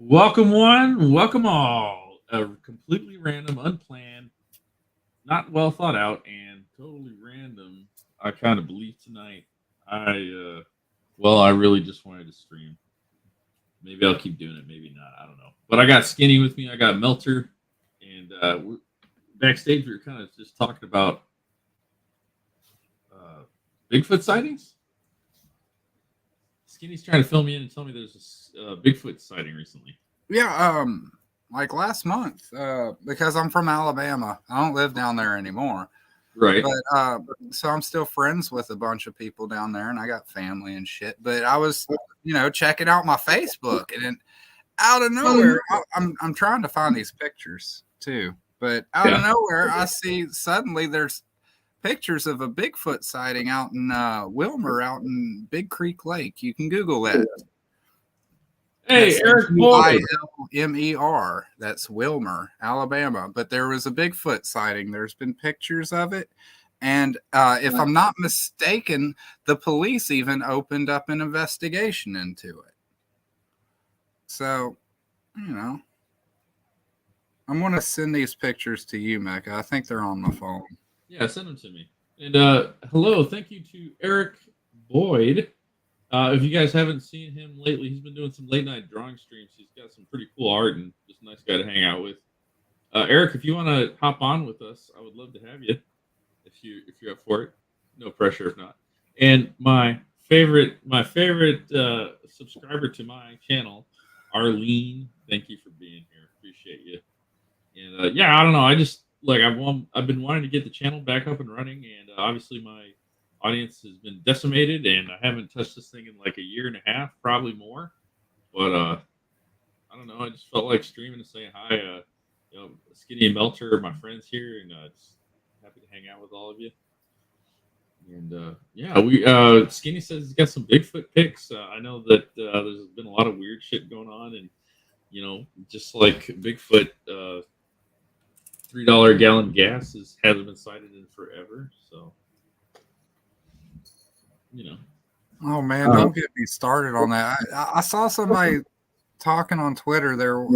Welcome one, welcome all. A completely random, unplanned, not well thought out, and totally random. I kind of believe tonight. I really just wanted to stream. Maybe I'll keep doing it. Maybe not. I don't know. But I got Skinny with me. I got Melter, and backstage we were kind of just talking about uh, Bigfoot sightings. Skinny's trying to fill me in and tell me there's a Bigfoot sighting recently. Yeah, like last month, because I'm from Alabama. I don't live down there anymore. Right. But so I'm still friends with a bunch of people down there, and I got family and shit. But I was, checking out my Facebook, and then out of nowhere, I'm trying to find these pictures too. But out of nowhere, I see suddenly there's pictures of a Bigfoot sighting out in Wilmer, out in Big Creek Lake. You can Google that. Hey, Eric Boyd. Wilmer. That's Wilmer, Alabama. But there was a Bigfoot sighting. There's been pictures of it. And if I'm not mistaken, the police even opened up an investigation into it. So, I'm going to send these pictures to you, Mecca. I think they're on my phone. Yeah, send them to me. And hello, thank you to Eric Boyd. If you guys haven't seen him lately, he's been doing some late night drawing streams. He's got some pretty cool art and just a nice guy to hang out with. Eric, if you want to hop on with us, I would love to have you. If you're up for it, no pressure if not. And my favorite subscriber to my channel, Arlene, thank you for being here. Appreciate you. And I don't know. I've been wanting to get the channel back up and running, and obviously my audience has been decimated, and I haven't touched this thing in like a year and a half, probably more. But I don't know. I just felt like streaming and saying hi. Skinny and Melter are my friends here, and just happy to hang out with all of you. And Skinny says he's got some Bigfoot pics. I know that there's been a lot of weird shit going on, and just like Bigfoot, $3 a gallon gas hasn't been cited in forever. So. Oh man, don't get me started on that. I saw somebody talking on Twitter there.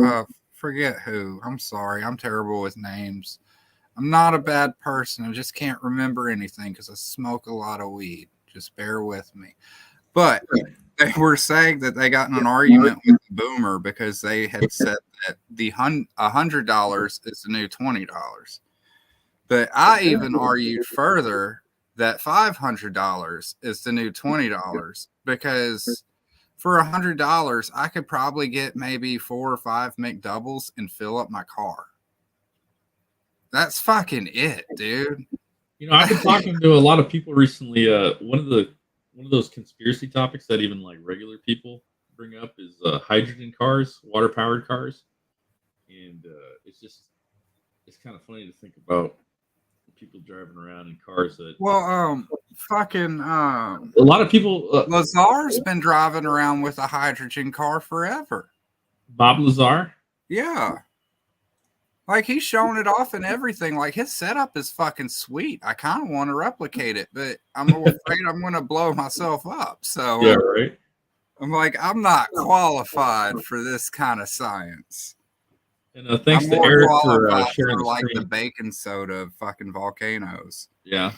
Forget who. I'm sorry. I'm terrible with names. I'm not a bad person. I just can't remember anything because I smoke a lot of weed. Just bear with me. But they were saying that they got in an argument with the Boomer because they had said that the $100 is the new $20. But I even argued further that $500 is the new $20 because for $100 I could probably get maybe 4 or 5 McDoubles and fill up my car. That's fucking it, dude. I've been talking to a lot of people recently. One of those conspiracy topics that even like regular people bring up is hydrogen cars, water powered cars, and it's kind of funny to think about people driving around in cars that. Well, a lot of people. Lazar's been driving around with a hydrogen car forever. Bob Lazar. Yeah. Like he's showing it off and everything. Like his setup is fucking sweet. I kind of want to replicate it, but I'm afraid I'm going to blow myself up. So yeah, right. I'm like, I'm not qualified for this kind of science. And thanks to Eric for sharing the like screen. The baking soda of fucking volcanoes. Yeah.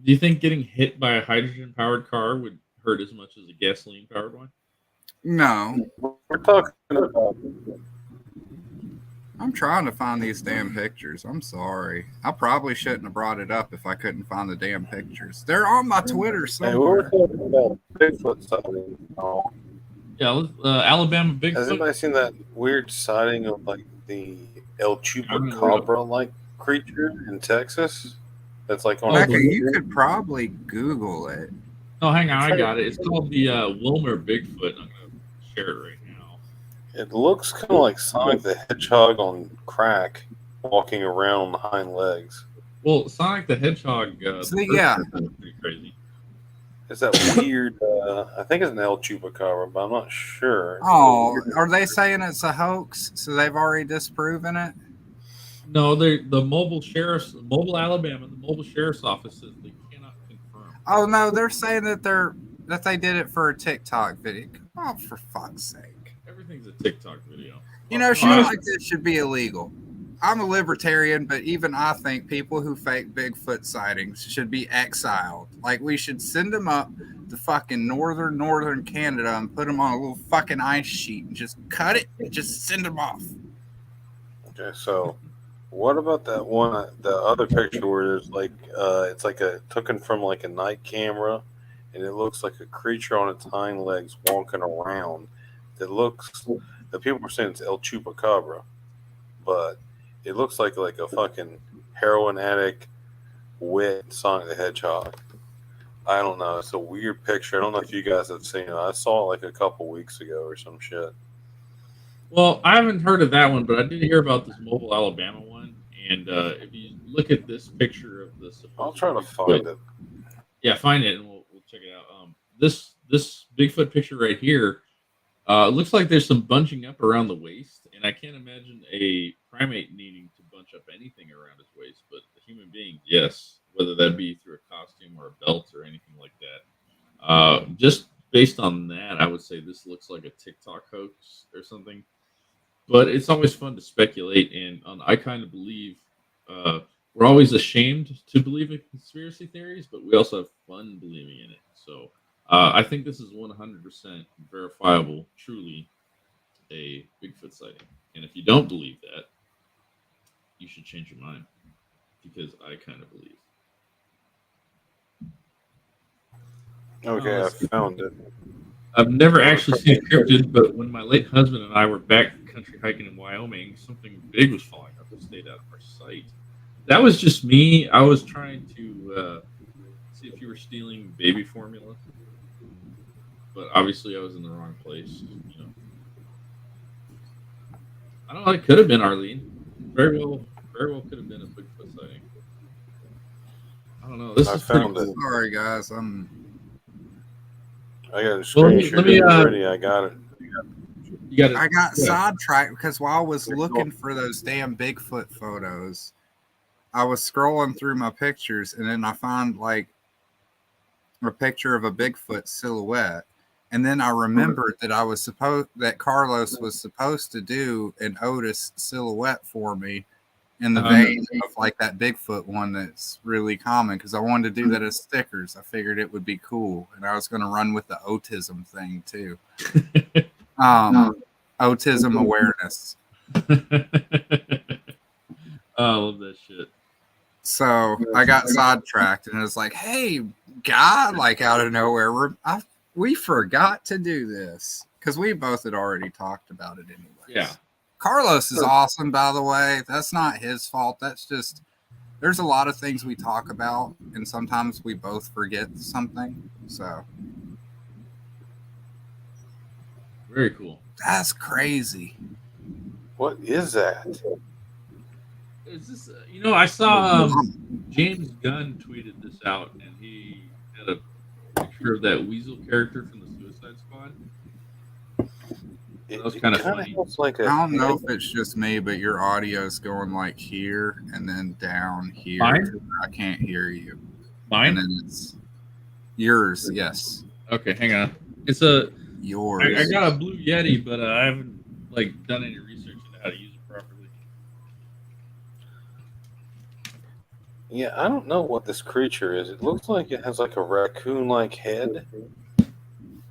Do you think getting hit by a hydrogen powered car would hurt as much as a gasoline powered one? No. We're talking about. I'm trying to find these damn pictures. I'm sorry. I probably shouldn't have brought it up if I couldn't find the damn pictures. They're on my Twitter somewhere. Hey, we're talking about Bigfoot sighting. Yeah, Alabama Bigfoot. Has anybody seen that weird sighting of like the El Chupacabra like creature in Texas? That's like on. Becca, you could probably Google it. Oh, hang on, I got it. It's called the Wilmer Bigfoot. I'm gonna share it right now. It looks kind of like Sonic the Hedgehog on crack, walking around on the hind legs. Well, Sonic the Hedgehog. Yeah, pretty crazy. It's that weird. I think it's an El Chupacabra, but I'm not sure. Oh, are they saying it's a hoax? So they've already disproven it? No, the mobile Alabama, the mobile sheriff's office says they cannot confirm. Oh no, they're saying that they did it for a TikTok video. Oh, for fuck's sake! Everything's a TikTok video. You know, shit like this should be illegal. I'm a libertarian, but even I think people who fake Bigfoot sightings should be exiled. Like, we should send them up to fucking northern Canada and put them on a little fucking ice sheet and just cut it and just send them off. Okay, so what about that one, the other picture where there's like, it's like taken from like a night camera, and it looks like a creature on its hind legs walking around. The people are saying it's El Chupacabra, but it looks like a fucking heroin addict with Sonic the Hedgehog. I don't know. It's a weird picture. I don't know if you guys have seen it. I saw it like a couple weeks ago or some shit. Well, I haven't heard of that one, but I did hear about this Mobile, Alabama one. And if you look at this picture of the I'll try to find it. Yeah, find it and we'll check it out. This Bigfoot picture right here, it looks like there's some bunching up around the waist, and I can't imagine a primate needing to bunch up anything around his waist, but a human being, yes, whether that be through a costume or a belt or anything like that. Just based on that, I would say this looks like a TikTok hoax or something. But it's always fun to speculate, and I kind of believe we're always ashamed to believe in conspiracy theories, but we also have fun believing in it. So I think this is 100% verifiable, truly a Bigfoot sighting. And if you don't believe that, you should change your mind, because I kind of believe. Okay, I found it. I've never actually seen a cryptid, but when my late husband and I were backcountry hiking in Wyoming, something big was falling up and stayed out of our sight. That was just me. I was trying to see if you were stealing baby formula, but obviously I was in the wrong place. You know, I don't know. It could have been Arlene. Very well could have been a Bigfoot sighting. I don't know. This I is pretty found it. cool. Sorry, guys. I got a screen let me, ready. I got it. You got it. I got sidetracked because while I was looking for those damn Bigfoot photos, I was scrolling through my pictures, and then I found like a picture of a Bigfoot silhouette. And then I remembered that Carlos was supposed to do an Otis silhouette for me in the vein of like that Bigfoot one that's really common, because I wanted to do that as stickers. I figured it would be cool, and I was going to run with the autism thing too. Autism awareness. I love that shit. So I got sidetracked, and it was like, hey, God, like out of nowhere, we forgot to do this, because we both had already talked about it anyway. Yeah. Carlos is awesome, by the way. That's not his fault. That's just, there's a lot of things we talk about, and sometimes we both forget something. So Very cool. that's crazy. What is that? Is this? I saw James Gunn tweeted this out, and he had a picture of that Weasel character from the Suicide Squad. That was kind of funny. I don't know if it's just me, but your audio is going like here and then down here. Mine? I can't hear you. Mine? And then it's yours. Yes. Okay, hang on. It's yours. I got a Blue Yeti, but I haven't done any research into how to use it properly. Yeah, I don't know what this creature is. It looks like it has like a raccoon-like head,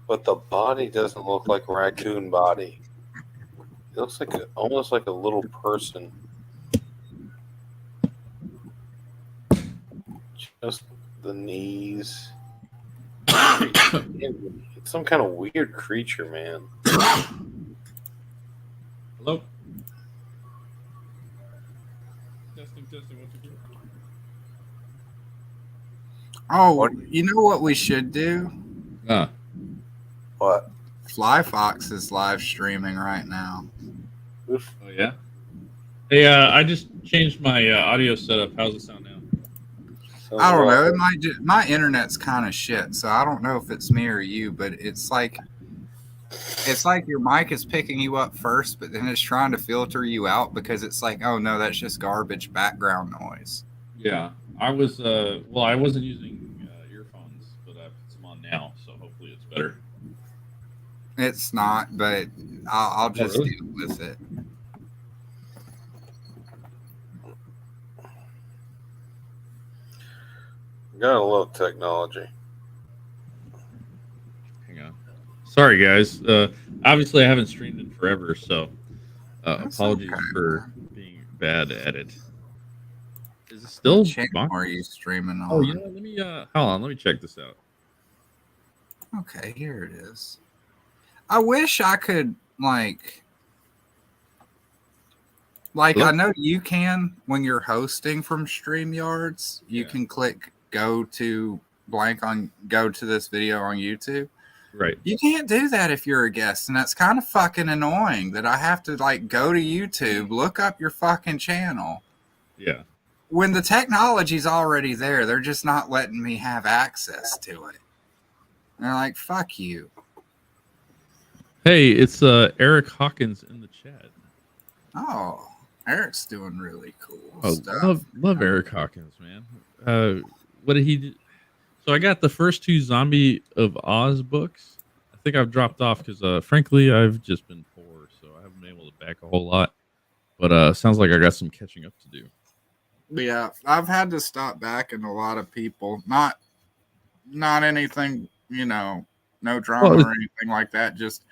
but the body doesn't look like a raccoon body. It looks like almost like a little person. Just the knees. It's some kind of weird creature, man. Hello? Testing. What's it doing? Oh, you know what we should do? What? Fly Fox is live streaming right now. Oof. Oh yeah. Hey, I just changed my audio setup. How's it sound now? I don't know. It might my internet's kind of shit, so I don't know if it's me or you, but it's like your mic is picking you up first, but then it's trying to filter you out, because it's like, oh no, that's just garbage background noise. Yeah, I was. I wasn't using earphones, but I put some on now, so hopefully it's better. It's not, but I'll just really? deal with it. Gotta love technology. Hang on. Sorry, guys. Obviously, I haven't streamed in forever, so That's apologies okay. for being bad at it. Is it What still? channel are you streaming on? Oh, you know, let me hold on. Let me check this out. Okay, here it is. I wish I could like Hello? I know you can when you're hosting from StreamYards, you can click go to this video on YouTube. Right. You can't do that if you're a guest, and that's kind of fucking annoying that I have to like go to YouTube, look up your fucking channel. Yeah. When the technology's already there, they're just not letting me have access to it. They're like, fuck you. Hey, it's Eric Hawkins in the chat. Oh, Eric's doing really cool Oh, stuff. love Eric Hawkins, man. What did he do? So I got the first 2 Zombie of Oz books. I think I've dropped off because, frankly, I've just been poor, so I haven't been able to back a whole lot. But sounds like I got some catching up to do. Yeah, I've had to stop backing a lot of people. Not anything, no drama or anything like that. Just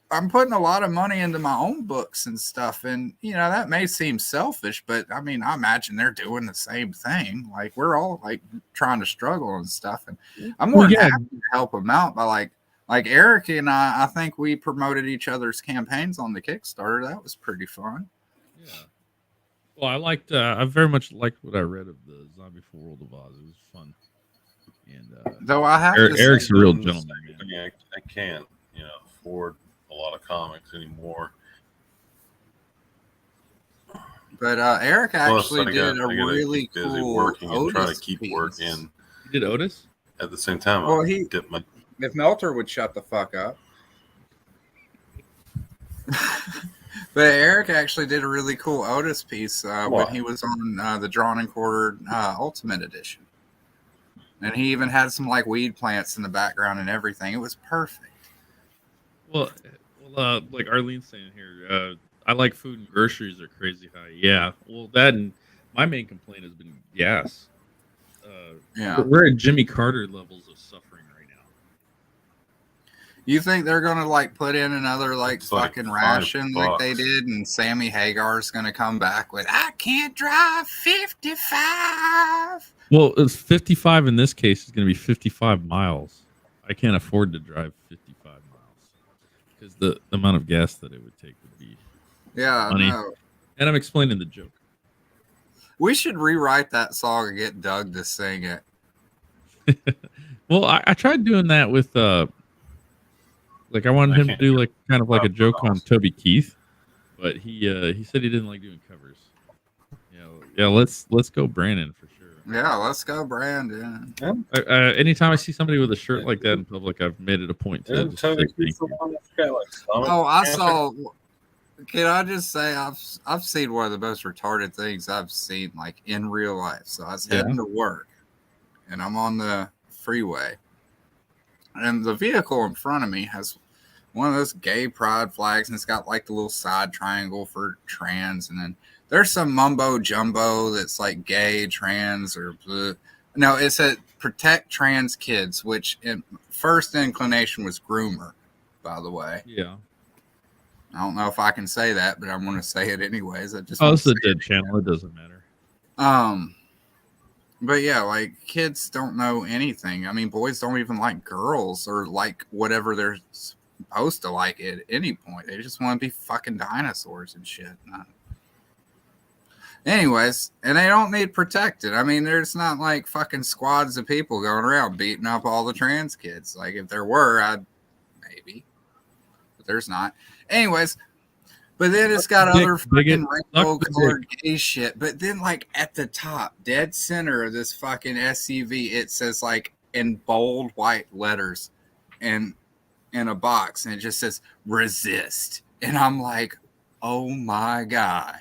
I'm putting a lot of money into my own books and stuff, and that may seem selfish, but I mean, I imagine they're doing the same thing. Like we're all like trying to struggle and stuff, and I'm more than happy to help them out by like Eric and I think we promoted each other's campaigns on the Kickstarter. That was pretty fun. Yeah. Well, I very much liked what I read of the Zombie for World of Oz. It was fun. And though I have Eric's a real gentleman, man. I can't, afford a lot of comics anymore. But Eric actually did a really busy cool working and trying to Otis keep piece. working. He did Otis? At the same time, well, if Melter would shut the fuck up. But Eric actually did a really cool Otis piece when he was on the Drawn and Quartered Ultimate Edition. And he even had some like weed plants in the background and everything. It was perfect. Well, like Arlene's saying here, I like food and groceries are crazy high. Yeah. Well, that and my main complaint has been gas. Yeah. We're at Jimmy Carter levels of suffering right now. You think they're gonna like put in another like fucking ration like they did, and Sammy Hagar's gonna come back with "I can't drive 55"? Well, it's 55 in this case. It's going to be 55 miles. I can't afford to drive 55 miles because the amount of gas that it would take would be money. No. And I'm explaining the joke. We should rewrite that song and get Doug to sing it. Well, I tried doing that with like I wanted him to do like kind of like a joke on Toby Keith, but he said he didn't like doing covers. Yeah, let's go Brandon for sure. Yeah, let's go Brandon. Anytime I see somebody with a shirt like that in public, I've made it a point to just say thank you. Oh, I saw. Can I just say I've seen one of the most retarded things I've seen like in real life. So I was heading to work, and I'm on the freeway, and the vehicle in front of me has one of those gay pride flags, and it's got like the little side triangle for trans, and then there's some mumbo jumbo that's like gay, trans, or blue. No, it said protect trans kids, which in first inclination was groomer, by the way. Yeah. I don't know if I can say that, but I'm going to say it anyways. It's a dead channel. It doesn't matter. But yeah, like kids don't know anything. I mean, boys don't even like girls or like whatever they're supposed to like at any point. They just want to be fucking dinosaurs and shit. Anyways, and they don't need protected. I mean, there's not like fucking squads of people going around beating up all the trans kids. Like if there were, I'd maybe, but there's not. Anyways, but then it's got other fucking rainbow colored gay shit. But then like at the top, dead center of this fucking SUV, it says like in bold white letters and in a box, and it just says resist. And I'm like, oh my God.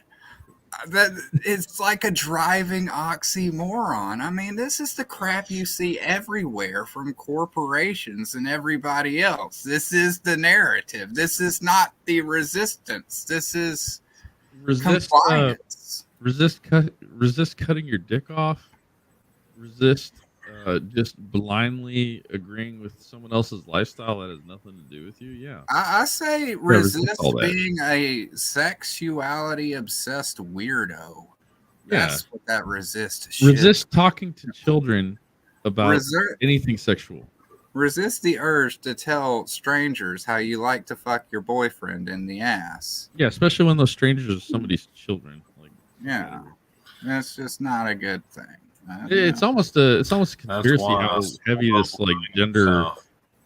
that it's like a driving oxymoron. I mean, this is the crap you see everywhere from corporations and everybody else. This is the narrative. This is not the resistance. This is compliance. Resist cutting your dick off. Resist just blindly agreeing with someone else's lifestyle that has nothing to do with you. Yeah. I say resist being a sexuality obsessed weirdo. That's what that resist should. Resist talking to children about anything sexual. Resist the urge to tell strangers how you like to fuck your boyfriend in the ass. Yeah, especially when those strangers are somebody's children. Like, yeah, that's just not a good thing. It's almost a conspiracy how heavy this like gender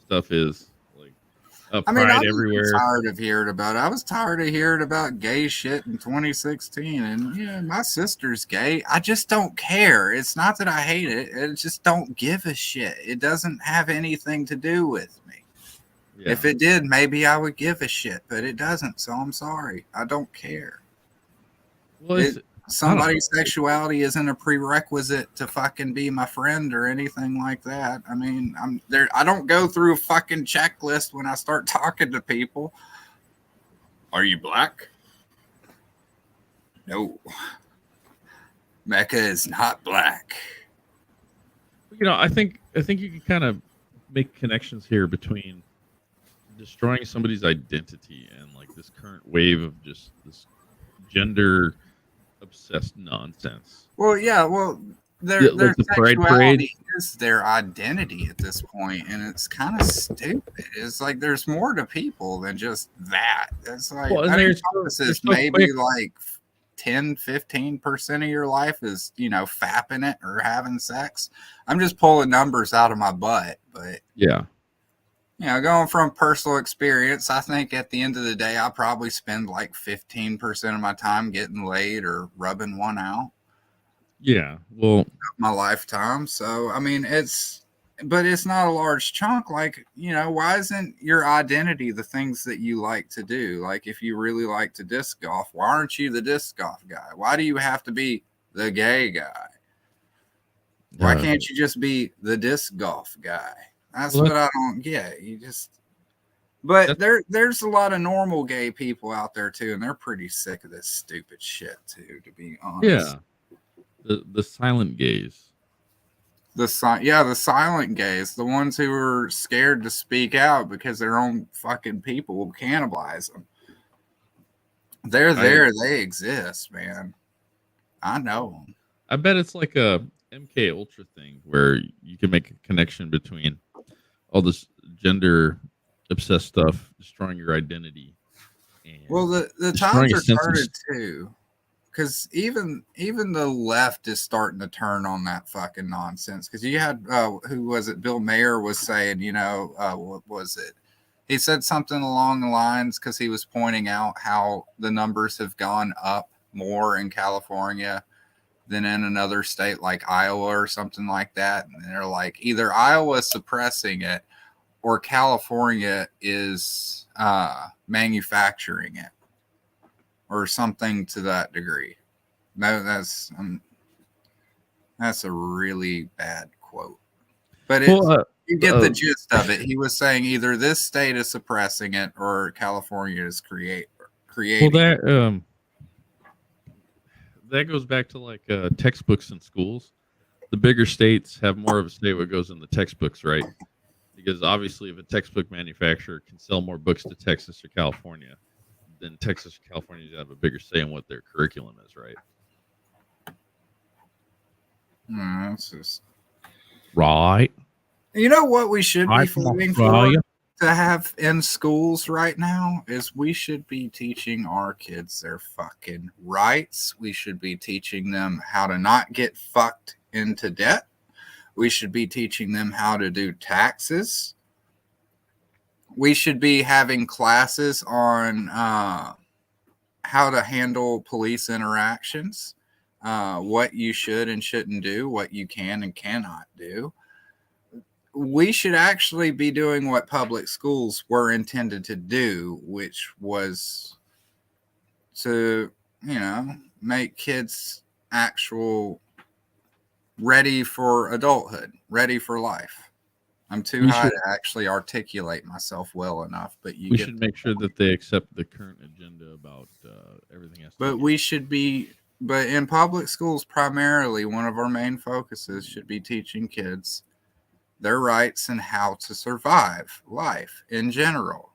stuff is. I mean, I'm everywhere. Tired of hearing about it. I was tired of hearing about gay shit in 2016, and yeah, my sister's gay. I just don't care. It's not that I hate it. I just don't give a shit. It doesn't have anything to do with me. Yeah. If it did, maybe I would give a shit, but it doesn't. So I'm sorry. I don't care. Well, somebody's sexuality isn't a prerequisite to fucking be my friend or anything like that. I mean, I'm there. I don't go through a fucking checklist when I start talking to people. Are you black? No. Mecca is not black. You know, I think you can kind of make connections here between destroying somebody's identity and like this current wave of just this gender obsessed nonsense. Well, yeah, their sexuality is their identity at this point, and it's kind of stupid. It's like there's more to people than just that. It's like maybe like 10-15% of your life is, you know, fapping it or having sex. I'm just pulling numbers out of my butt, but yeah. You know, going from personal experience, I think at the end of the day, I probably spend like 15% of my time getting laid or rubbing one out. Yeah, well, my lifetime. So, I mean, it's not a large chunk. Like, you know, why isn't your identity the things that you like to do? Like, if you really like to disc golf, why aren't you the disc golf guy? Why do you have to be the gay guy? Why can't you just be the disc golf guy? That's what I don't get. You just, but there's a lot of normal gay people out there too, and they're pretty sick of this stupid shit too, to be honest. Yeah, the silent gays. The silent gays, the ones who are scared to speak out because their own fucking people will cannibalize them. They're there. They exist, man. I know them. I bet it's like a MK Ultra thing where you can make a connection between all this gender obsessed stuff, destroying your identity. And well, the times are started too, because even the left is starting to turn on that fucking nonsense. Because you had who was it? Bill Mayer was saying, you know, what was it? He said something along the lines because he was pointing out how the numbers have gone up more in California than in another state like Iowa or something like that. And they're like, either Iowa suppressing it or California is manufacturing it or something to that degree. That's a really bad quote. But you get the gist of it. He was saying either this state is suppressing it or California is creating it. That goes back to like textbooks in schools. The bigger states have more of a say what goes in the textbooks, right? Because obviously, if a textbook manufacturer can sell more books to Texas or California, then Texas or California have a bigger say in what their curriculum is, right? That's just right. You know what we should be fighting for to have in schools right now is we should be teaching our kids their fucking rights. We should be teaching them how to not get fucked into debt. We should be teaching them how to do taxes. We should be having classes on how to handle police interactions, what you should and shouldn't do, what you can and cannot do. We should actually be doing what public schools were intended to do, which was to make kids actual ready for adulthood, ready for life. I'm too high to actually articulate myself well enough, but we should make sure that they accept the current agenda about everything else. But we should be, but in public schools, primarily, one of our main focuses should be teaching kids their rights and how to survive life in general.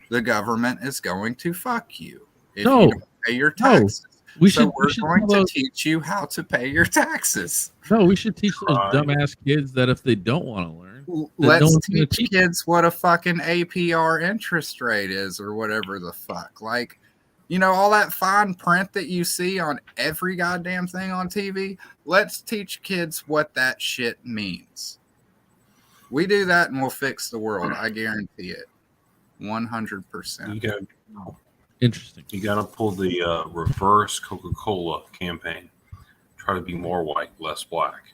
The government is going to fuck you if you don't pay your taxes. We're going to teach you how to pay your taxes. No, we should teach those dumbass kids that if they don't want to learn, let's teach kids what a fucking APR interest rate is or whatever the fuck. Like, all that fine print that you see on every goddamn thing on TV. Let's teach kids what that shit means. We do that and we'll fix the world. I guarantee it. 100%. Interesting. You got to pull the reverse Coca-Cola campaign. Try to be more white, less black.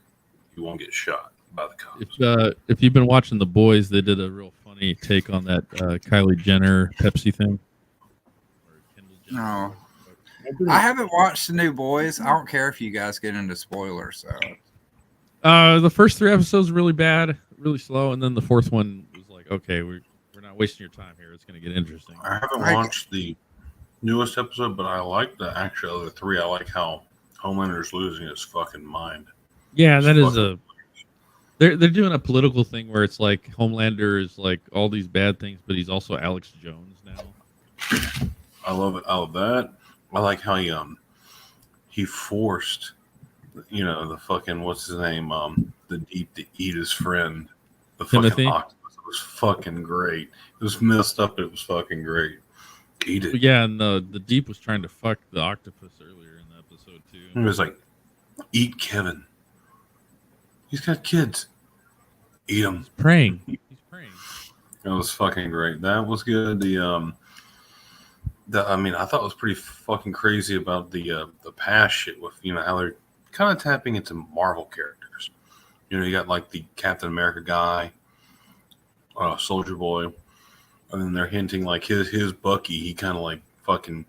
You won't get shot by the cops. If you've been watching The Boys, they did a real funny take on that Kylie Jenner Pepsi thing. No. I haven't watched the new Boys. I don't care if you guys get into spoilers. So. The first 3 episodes were really bad, really slow, and then the 4th one was like, okay, we're not wasting your time here. It's going to get interesting. I haven't watched the newest episode, but I like the actual other 3. I like how Homelander's losing his fucking mind. Yeah, that is a. They're doing a political thing where it's like Homelander is like all these bad things, but he's also Alex Jones now. I love it. I love that. I like how he forced, the fucking what's his name, the Deep to eat his friend, the Timothy? Fucking octopus. It was fucking great. It was messed up, but it was fucking great. Eat it. Yeah, and the Deep was trying to fuck the octopus earlier in the episode too. He was like, "Eat Kevin. He's got kids. Eat him." He's praying. He's praying. That was fucking great. That was good. I thought it was pretty fucking crazy about the past shit with how they're kind of tapping into Marvel characters. You got like the Captain America guy, Soldier Boy. And then they're hinting like his Bucky, he kind of like fucking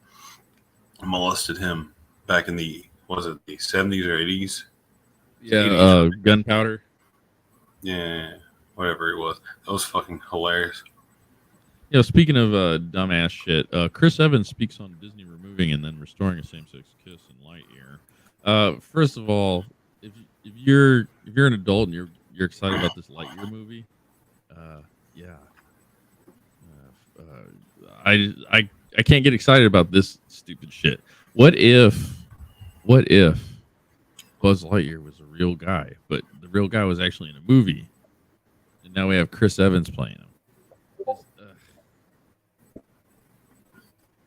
molested him back in the 70s or 80s? Yeah, gunpowder. Yeah, whatever it was. That was fucking hilarious. Speaking of dumbass shit, Chris Evans speaks on Disney removing and then restoring a same-sex kiss in Lightyear. First of all, if you're an adult and you're excited about this Lightyear movie, yeah. I can't get excited about this stupid shit. What if Buzz Lightyear was a real guy, but the real guy was actually in a movie, and now we have Chris Evans playing him?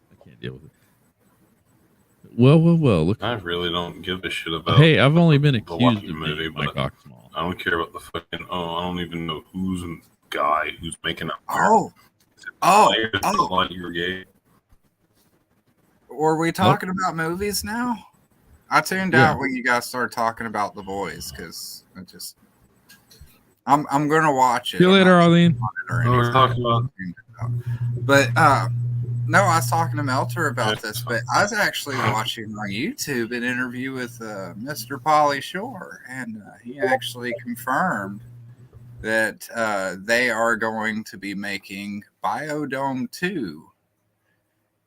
I can't deal with it. Well. Look, I really don't give a shit about. Hey, I've only been accused of movie, being Mike Oxmall. I don't care about the fucking. I don't even know who's the guy who's making up. You're gay. Were we talking about movies now? I tuned out when you guys started talking about The Boys because I'm gonna watch it. See you later, Arlene. We're talking about. But no, I was talking to Melter about this, but I was actually watching on YouTube an interview with Mr. Pauly Shore, and he actually confirmed that they are going to be making Biodome 2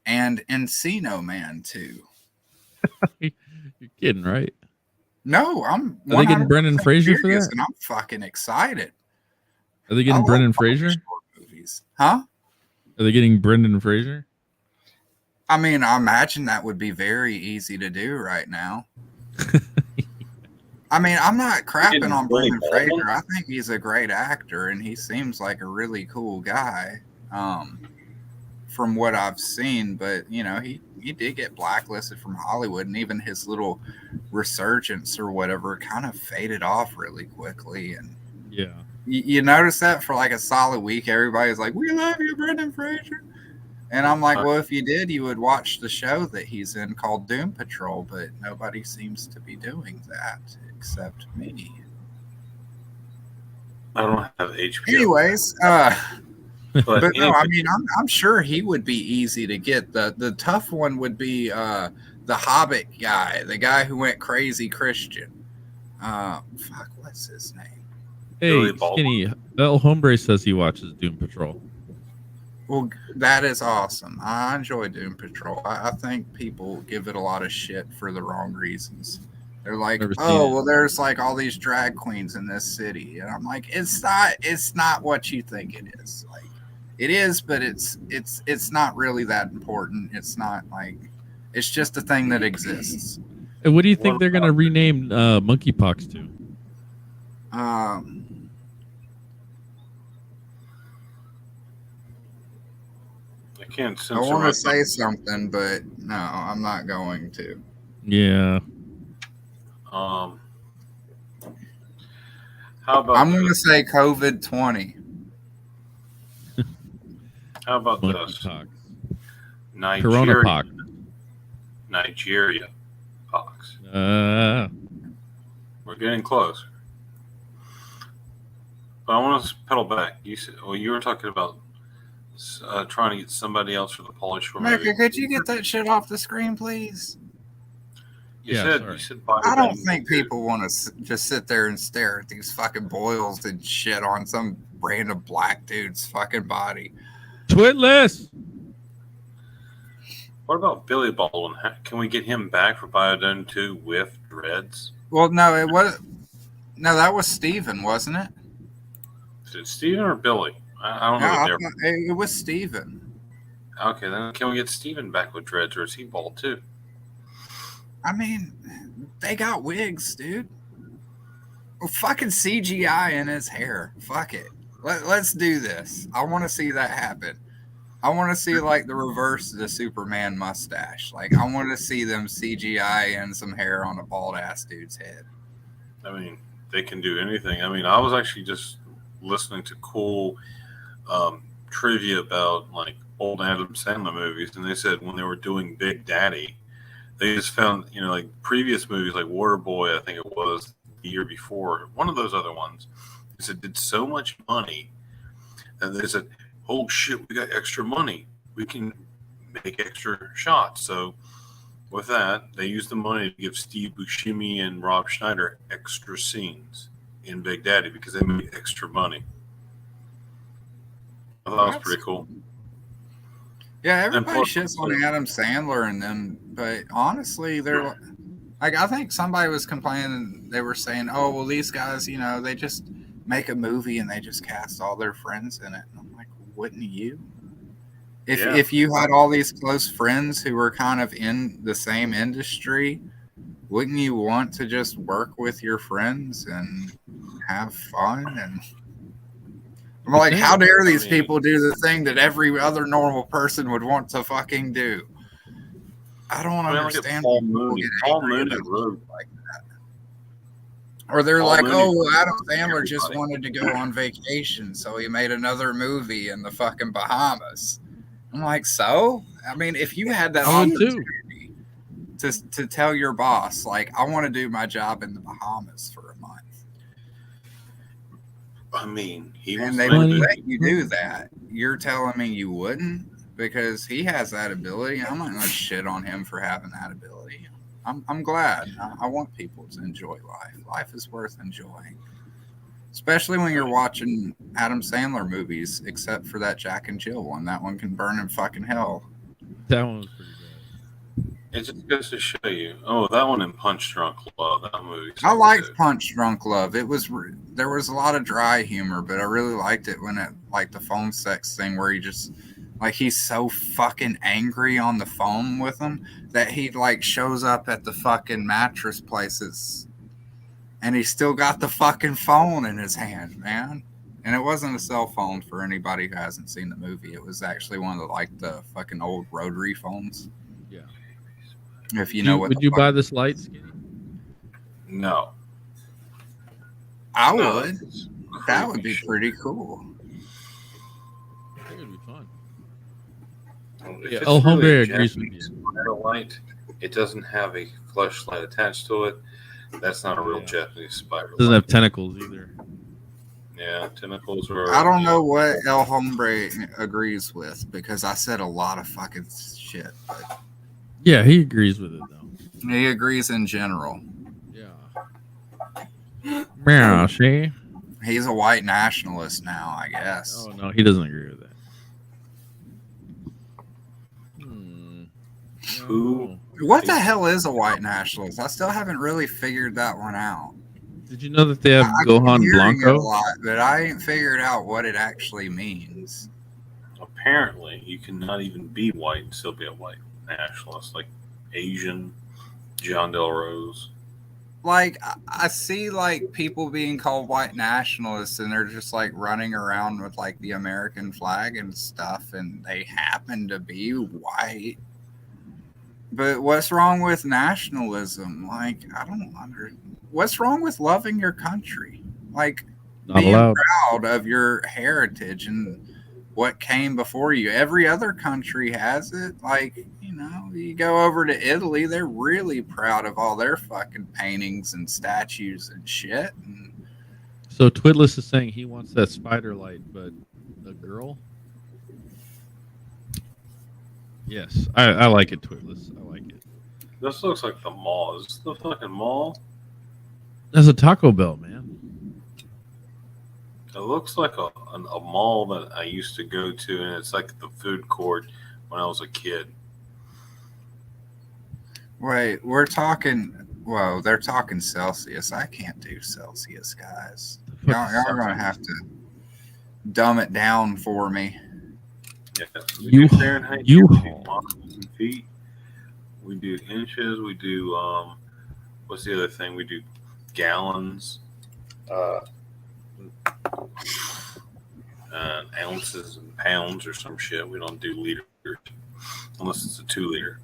and Encino Man 2. You're kidding, right? No, I'm. Are they getting Brendan Fraser for that? And I'm fucking excited. Are they getting Brendan Fraser? Movies, huh? Are they getting Brendan Fraser? I mean, I imagine that would be very easy to do right now. I mean, I'm not crapping on Brendan Fraser. I think he's a great actor, and he seems like a really cool guy from what I've seen. But, he did get blacklisted from Hollywood, and even his little resurgence or whatever kind of faded off really quickly. And yeah, you notice that for like a solid week, everybody's like, "We love you, Brendan Fraser." And I'm like, well, if you did, you would watch the show that he's in called Doom Patrol, but nobody seems to be doing that except me. I don't have HBO. Anyways, But no, anyway, I mean, I'm sure he would be easy to get. The tough one would be the Hobbit guy, the guy who went crazy Christian. Fuck, what's his name? Hey, Billy Baldwin. Skinny. El Hombre says he watches Doom Patrol. Well, that is awesome. I enjoy Doom Patrol. I think people give it a lot of shit for the wrong reasons. They're like, Never seen oh, it. well, there's like all these drag queens in this city, and I'm like, it's not what you think it is. Like, it is, but it's not really that important. It's not like, it's just a thing that exists. And what do you think they're gonna rename monkeypox to? I can't I censor want to myself. say something, but no, I'm not going to. Yeah. How about I'm going to say COVID 20. How about this? Monkeypox. Nigeria. Coronapox. Nigeria pox. Uh, We're getting close. But I want to pedal back. You said, well, you were talking about trying to get somebody else for the Polish Shore movie. Mecca, could you get that shit off the screen, please? You Yeah, said sorry. I don't think people want to just sit there and stare at these fucking boils and shit on some random black dude's fucking body. Twitless. What about Billy Baldwin? Can we get him back for Biodome 2 with dreads? Well, no, it was no, that was Steven, wasn't it? Is it Steven or Billy? I don't No, know. I thought it was Steven. Okay, then can we get Steven back with dreads, or is he bald too? I mean, they got wigs, dude. Well, fucking CGI in his hair. Fuck it. Let's do this. I want to see that happen. I want to see like the reverse of the Superman mustache. Like I want to see them CGI and some hair on a bald ass dude's head. I mean, they can do anything. I mean, I was actually just listening to cool trivia about like old Adam Sandler movies, and they said when they were doing Big Daddy, they just found, you know, like previous movies like Waterboy, I think it was the year before, one of those other ones, they said did so much money, and they said, oh shit, we got extra money, we can make extra shots. So with that, they used the money to give Steve Buscemi and Rob Schneider extra scenes in Big Daddy because they made extra money. I thought that was pretty cool. Yeah, everybody shits on Adam Sandler and them, but honestly, they're like, I think somebody was complaining. They were saying, "Oh, well, these guys, you know, they just make a movie and they just cast all their friends in it." And I'm like, wouldn't you? If you had all these close friends who were kind of in the same industry, wouldn't you want to just work with your friends and have fun? And I'm like, how dare these people do the thing that every other normal person would want to fucking do? I don't understand. Paul Mooney like that. Or they're like, oh, Adam Sandler just wanted to go on vacation, so he made another movie in the fucking Bahamas. I'm like, so? I mean, if you had that opportunity to tell your boss, like, I want to do my job in the Bahamas for a month. I mean, and they would let you do that. You're telling me you wouldn't? Because he has that ability. I'm not going to shit on him for having that ability. I'm glad. I want people to enjoy life. Life is worth enjoying. Especially when you're watching Adam Sandler movies, except for that Jack and Jill one. That one can burn in fucking hell. That one was pretty good. It just goes to show you. Oh, that one in Punch Drunk Love. That movie. I liked Punch Drunk Love. There was a lot of dry humor, but I really liked it when it, like the phone sex thing where he just, like, he's so fucking angry on the phone with him that he like shows up at the fucking mattress places and he still got the fucking phone in his hand, man. And it wasn't a cell phone for anybody who hasn't seen the movie. It was actually one of the fucking old rotary phones. Yeah. If you know what. Would you buy this light, Skinny? No. I would. That would be pretty cool. I think it'd be fun. If El Hombre agrees with you. Light, it doesn't have a flashlight attached to it. That's not a real Japanese spider. Doesn't have tentacles either. Yeah, tentacles are. I don't know what El Hombre agrees with because I said a lot of fucking shit, but Yeah, he agrees with it though. he agrees in general. Yeah. Yeah, see? He's a white nationalist now, I guess. Oh no, he doesn't agree with that. Who? What the hell is a white nationalist? I still haven't really figured that one out. Did you know that they have I keep Gohan hearing it a Blanco? lot, but I ain't figured out what it actually means. Apparently, you cannot even be white and still be a white nationalist, like Asian, John Del Rose. Like I see like people being called white nationalists and they're just like running around with like the American flag and stuff and they happen to be white. But what's wrong with nationalism? Like I don't what's wrong with loving your country? Like Not being allowed. proud of your heritage and what came before you. Every other country has it. Like, you know, you go over to Italy, they're really proud of all their fucking paintings and statues and shit. And So Twitless is saying he wants that spider light, but a girl? Yes, I like it, Twitless. I like it. This looks like the mall. Is this the fucking mall? That's a Taco Bell, man. It looks like a mall that I used to go to, and it's like the food court when I was a kid. wait, we're talking. Whoa, they're talking Celsius. I can't do Celsius, guys. Y'all are gonna have to dumb it down for me. Yeah, we You- do Fahrenheit. you- We do miles and feet. We do inches. We do what's the other thing? We do gallons, ounces and pounds or some shit. We don't do liters unless it's a 2 liter.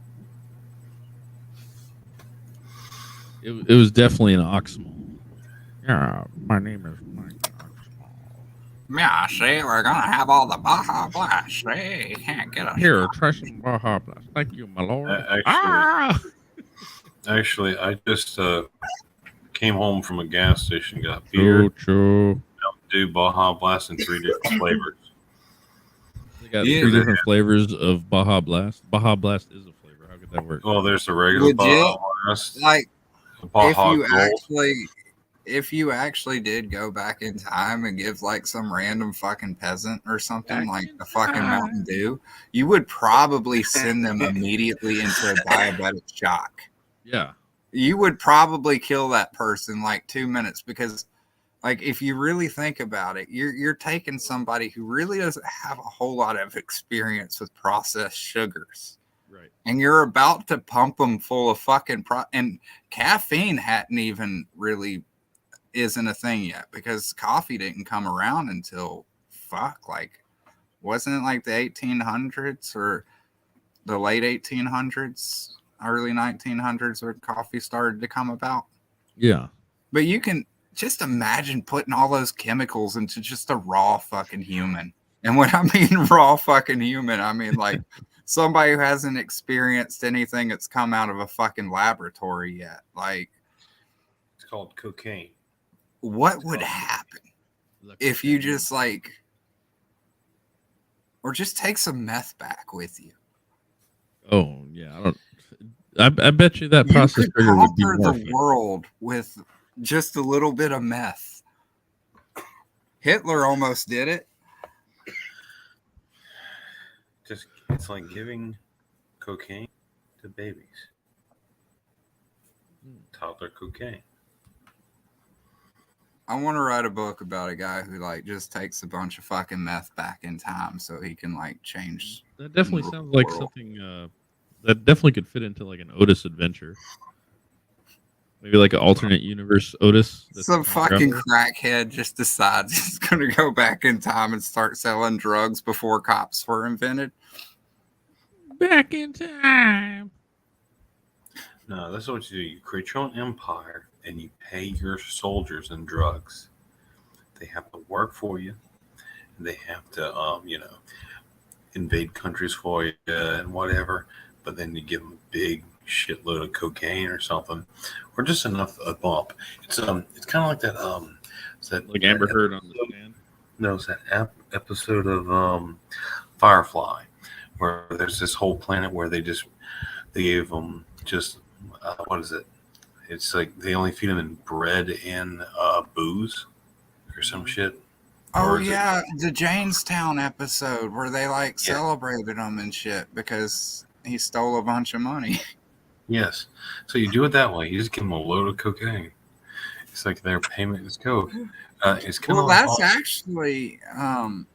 It was definitely an oxmal. Yeah, my name is Mike Oxmal. Yeah, see, we're gonna have all the Baja Blast. See, you can't get us. Here, try some Baja Blast. Thank you, my lord. Actually, I just came home from a gas station, got beer, Choo. do Baja Blast in 3 different flavors. They got Yeah. 3 different flavors of Baja Blast. Baja Blast is a flavor. How could that work? Well, there's the regular Legit? Baja Blast, Like, the Baja if you actually did go back in time and give like some random fucking peasant or something Back like in the fucking time. Mountain Dew, you would probably send them immediately into a diabetic shock. Yeah. You would probably kill that person like 2 minutes because, like, if you really think about it, you're taking somebody who really doesn't have a whole lot of experience with processed sugars. Right. And you're about to pump them full of fucking and caffeine hadn't even really isn't a thing yet because coffee didn't come around until wasn't it like the 1800s or the late 1800s, early 1900s where coffee started to come about? Yeah. But you can just imagine putting all those chemicals into just a raw fucking human. And when I mean raw fucking human, I mean like somebody who hasn't experienced anything that's come out of a fucking laboratory yet. Like, It's called cocaine. what would happen if you just like, or just take some meth back with you? Oh yeah, I bet you that You process could trigger would be conquer more. the world with just a little bit of meth. Hitler almost did it. Just it's like giving cocaine to babies. Toddler cocaine. I want to write a book about a guy who like just takes a bunch of fucking meth back in time so he can like change. That definitely the sounds like world. something that definitely could fit into like an Otis adventure. Maybe like an alternate universe Otis. that's Some time fucking traveler. crackhead just decides he's going to go back in time and start selling drugs before cops were invented. Back in time. No, that's what you do. You create your own empire and you pay your soldiers in drugs. They have to work for you. They have to, invade countries for you and whatever. But then you give them a big shitload of cocaine or something, or just enough a bump. It's kind of like that Is that Like Amber Heard on the stand? No, it's that episode of Firefly where there's this whole planet where they gave them just what is it? It's like they only feed them in bread and booze or some shit. Oh Or is yeah, the Janestown episode where they like Yeah. celebrated him and shit because he stole a bunch of money. Yes. So you do it that way. You just give them a load of cocaine. It's like their payment is coke. It's kind Well, of that's actually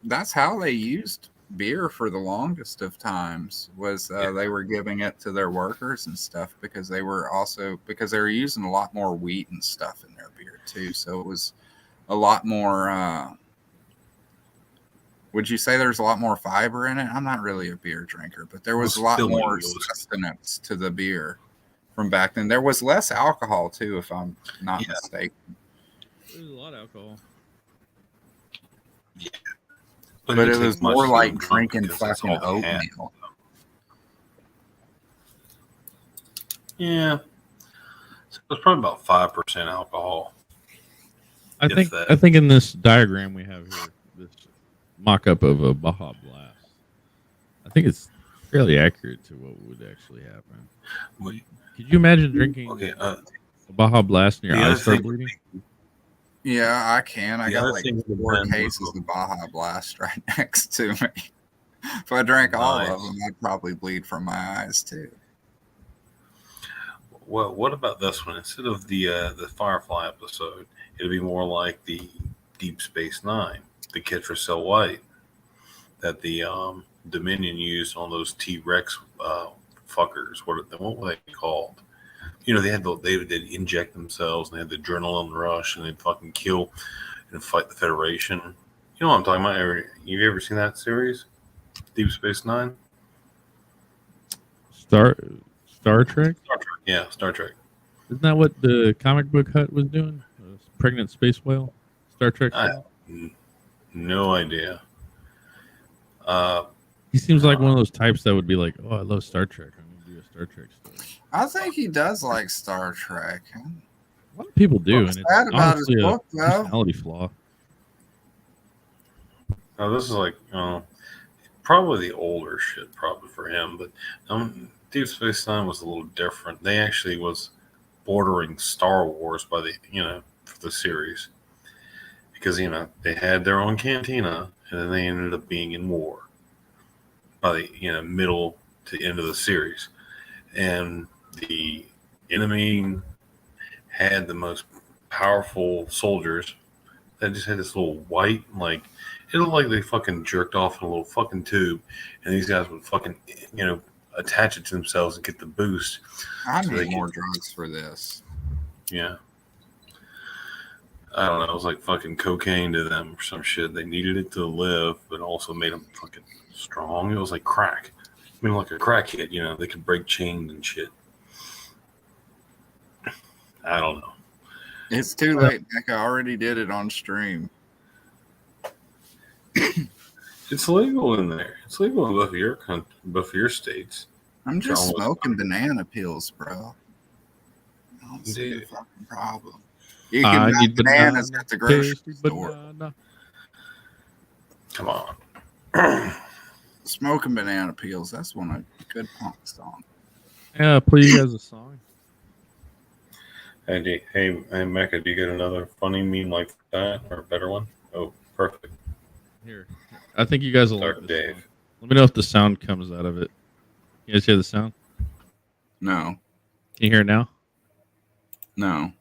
that's how they used beer for the longest of times. Was they were giving it to their workers and stuff because they were using a lot more wheat and stuff in their beer too. So it was a lot more. Would you say there's a lot more fiber in it? I'm not really a beer drinker, but there was a lot more sustenance to the beer from back then. There was less alcohol too, if I'm not mistaken. There's a lot of alcohol. Yeah. But it was more like drinking fucking oatmeal. Yeah. So it was probably about 5% alcohol. I think in this diagram we have here, this mock-up of a Baja Blast, I think it's fairly accurate to what would actually happen. Could you imagine drinking a Baja Blast and your eyes start bleeding? Yeah, I can. I got like 4 cases of Baja Blast right next to me. If I drank all of them, I'd probably bleed from my eyes too. Well, what about this one? Instead of the Firefly episode, it'd be more like the Deep Space Nine, the Kid for Cell White, that the Dominion used on those T-Rex fuckers. What were they called? You know, they'd inject themselves and they had the adrenaline rush and they'd fucking kill and fight the Federation. You know what I'm talking about? You ever seen that series? Deep Space Nine? Star Trek? Yeah, Star Trek. Isn't that what the comic book Hut was doing? A pregnant space whale? Star Trek? I have no idea. He seems like one of those types that would be like, oh, I love Star Trek. I'm going to do a Star Trek story. I think he does like Star Trek. A lot of people do, and it's honestly a personality flaw. Oh, this is like probably the older shit, probably for him. But Deep Space Nine was a little different. They actually was bordering Star Wars by for the series because they had their own cantina, and then they ended up being in war by the middle to end of the series, and the enemy had the most powerful soldiers that just had this little white, like, it looked like they fucking jerked off in a little fucking tube, and these guys would fucking, attach it to themselves and get the boost. I need more drugs for this. Yeah. I don't know. It was like fucking cocaine to them or some shit. They needed it to live, but also made them fucking strong. It was like crack. I mean, like a crackhead, they could break chains and shit. I don't know. It's too late, Nick. I already did it on stream. It's legal in there. It's legal in both of your states. I'm just smoking banana peels, bro. I don't see a fucking problem. You can buy bananas at the grocery store. Come on. Smoking banana peels. That's one of a good punk song. Yeah, play you guys a song. Hey, Mecca, do you get another funny meme like that or a better one? Oh, perfect. Here. I think you guys will like this Dave. Song. Let me know if the sound comes out of it. You guys hear the sound? No. Can you hear it now? No.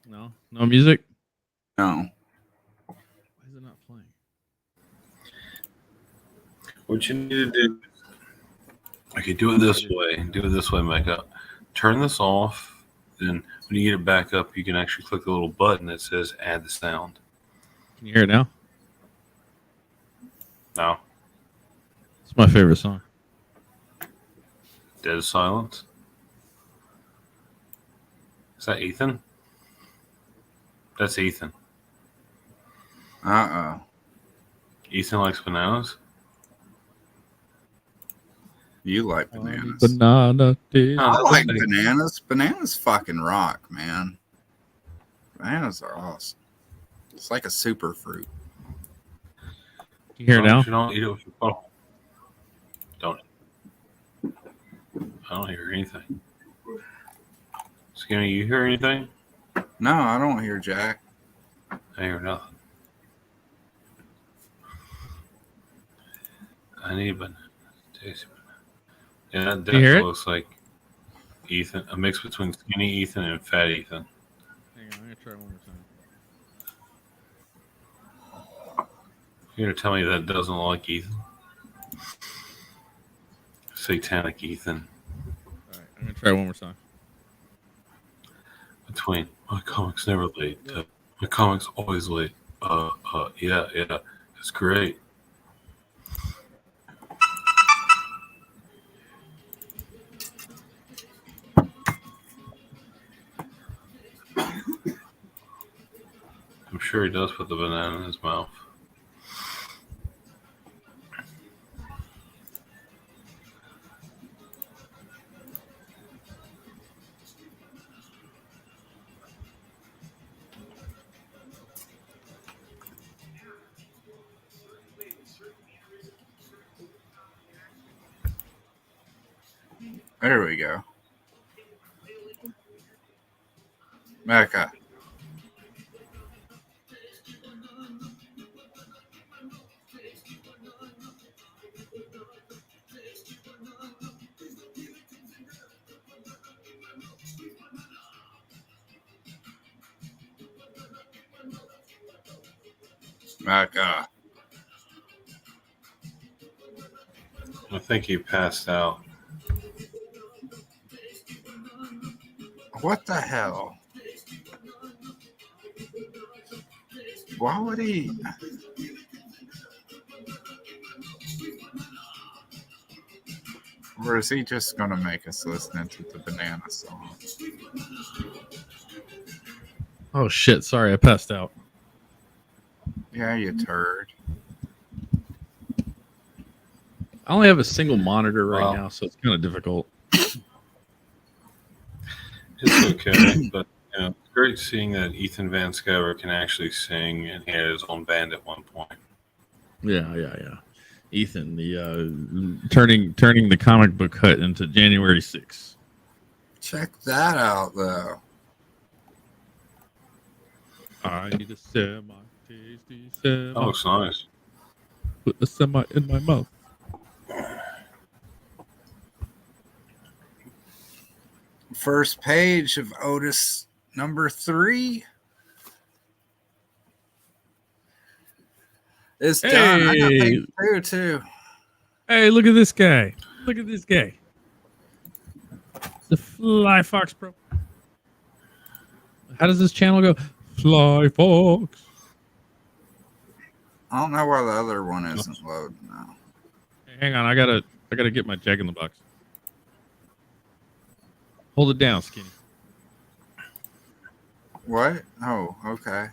No? No music? No. Why is it not playing? What you need to do... Okay, do it this way. Do it this way, Mecca. Turn this off. Then when you get it back up, you can actually click the little button that says add the sound. Can you hear it now? No. It's my favorite song. Dead Silence. Is that Ethan? That's Ethan. Ethan likes bananas? You like bananas. Banana. I like bananas. Bananas fucking rock, man. Bananas are awesome. It's like a super fruit. You hear it now? You don't eat it with your butthole. Don't. I don't hear anything. Skinny, you hear anything? No, I don't hear Jack. I hear nothing. I need banana. Tasty banana. Yeah, that definitely looks like Ethan, a mix between Skinny Ethan and Fat Ethan. Hang on, I'm gonna try one more time. You're gonna tell me that doesn't look like Ethan? Satanic Ethan. All right, I'm gonna try one more time. Between my comics never late. My comics always late. Yeah, it's great. I'm sure he does put the banana in his mouth. There we go. Mecca. Mecca. I think he passed out. What the hell? Why would he? Or is he just going to make us listen to the banana song? Oh shit! Sorry, I passed out. Yeah, you turd. I only have a single monitor right now, so it's kind of difficult. It's okay, but it's great seeing that Ethan Van Sciver can actually sing, and he had his own band at one point. Yeah. Ethan, the turning the comic book hut into January 6th. Check that out, though. I need a semi tasty semi. That looks nice. Put the semi in my mouth. First page of Otis number 3 is done. I got page 2 too. Hey, look at this guy. Look at this guy. The Fly Fox Pro. How does this channel go? Fly Fox. I don't know why the other one isn't loading now. Hey, hang on, I gotta get my Jack in the Box. Hold it down, Skinny. What? Oh, okay.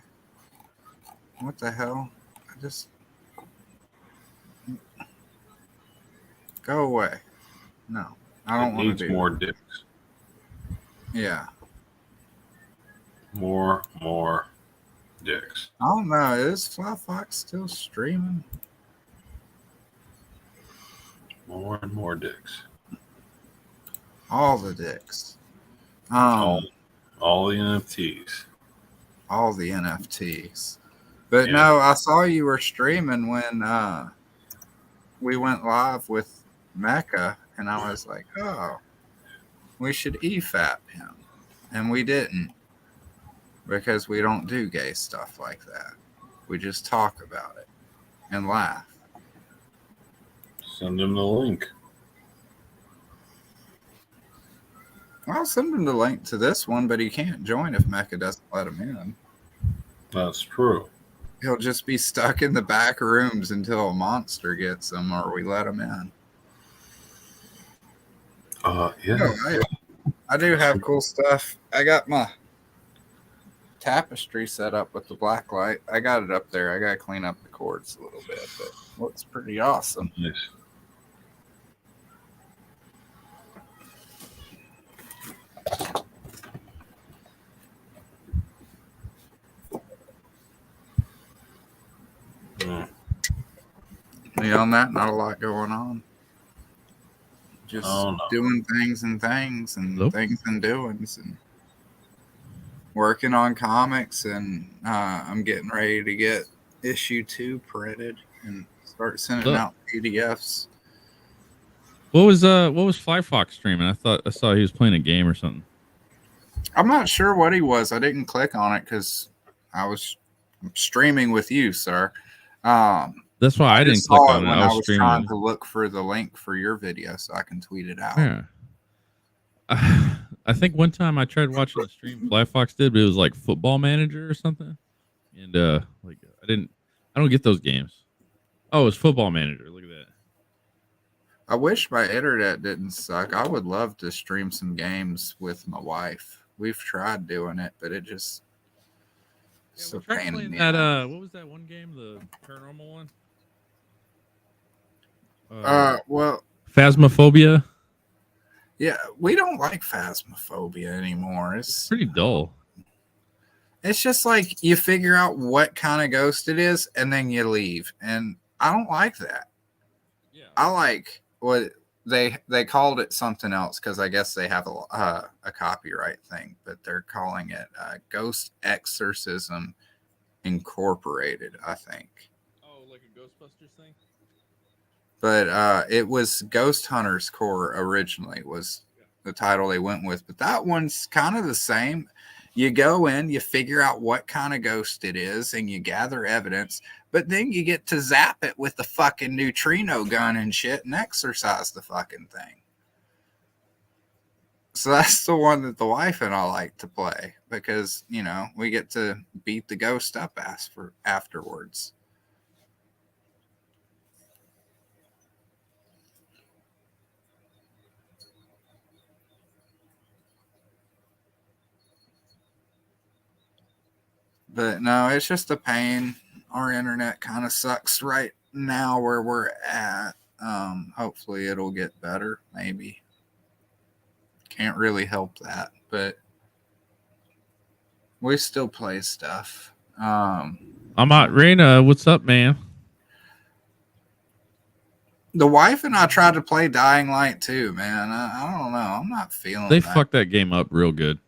What the hell? I just go away. No, I don't want to do more dicks. Yeah. More dicks. I don't know. Is Fly Fox still streaming? More and more dicks. All the dicks. All the NFTs. All the NFTs. But no, I saw you were streaming when we went live with Mecca, and I was like, oh, we should EFAP him. And we didn't, because we don't do gay stuff like that. We just talk about it and laugh. Send him the link. I'll send him the link to this one, but he can't join if Mecca doesn't let him in. That's true. He'll just be stuck in the back rooms until a monster gets him or we let him in. Yeah. No, I do have cool stuff. I got my tapestry set up with the black light. I got it up there. I got to clean up the cords a little bit, but it looks pretty awesome. Nice. Beyond that, not a lot going on. Just doing things and doings and working on comics, and I'm getting ready to get issue 2 printed and start sending out PDFs. What was Fly Fox streaming? I saw he was playing a game or something. I'm not sure what he was. I didn't click on it because I was streaming with you, sir. That's why I didn't click on it. When I was trying to look for the link for your video so I can tweet it out. Yeah. I think one time I tried watching the stream Fly Fox did, but it was like Football Manager or something. And like I don't get those games. Oh, it's Football Manager. Look at that. I wish my internet didn't suck. I would love to stream some games with my wife. We've tried doing it, but it just so pain in the ass. What was that one game? The paranormal one? Well, Phasmophobia. Yeah, we don't like Phasmophobia anymore. It's pretty dull. It's just like you figure out what kind of ghost it is, and then you leave. And I don't like that. Yeah, I like what they called it something else because I guess they have a copyright thing, but they're calling it Ghost Exorcism Incorporated, I think. Oh, like a Ghostbusters thing? But it was Ghost Hunters Core originally was the title they went with. But that one's kind of the same. You go in, you figure out what kind of ghost it is, and you gather evidence. But then you get to zap it with the fucking neutrino gun and shit and exorcise the fucking thing. So that's the one that the wife and I like to play because, you know, we get to beat the ghost up afterwards. But no, it's just a pain. Our internet kind of sucks right now where we're at. Hopefully it'll get better. Maybe. Can't really help that, but we still play stuff. I'm out. Raina, what's up, man? The wife and I tried to play Dying Light too, man. I don't know. I'm not feeling They fucked that game up real good.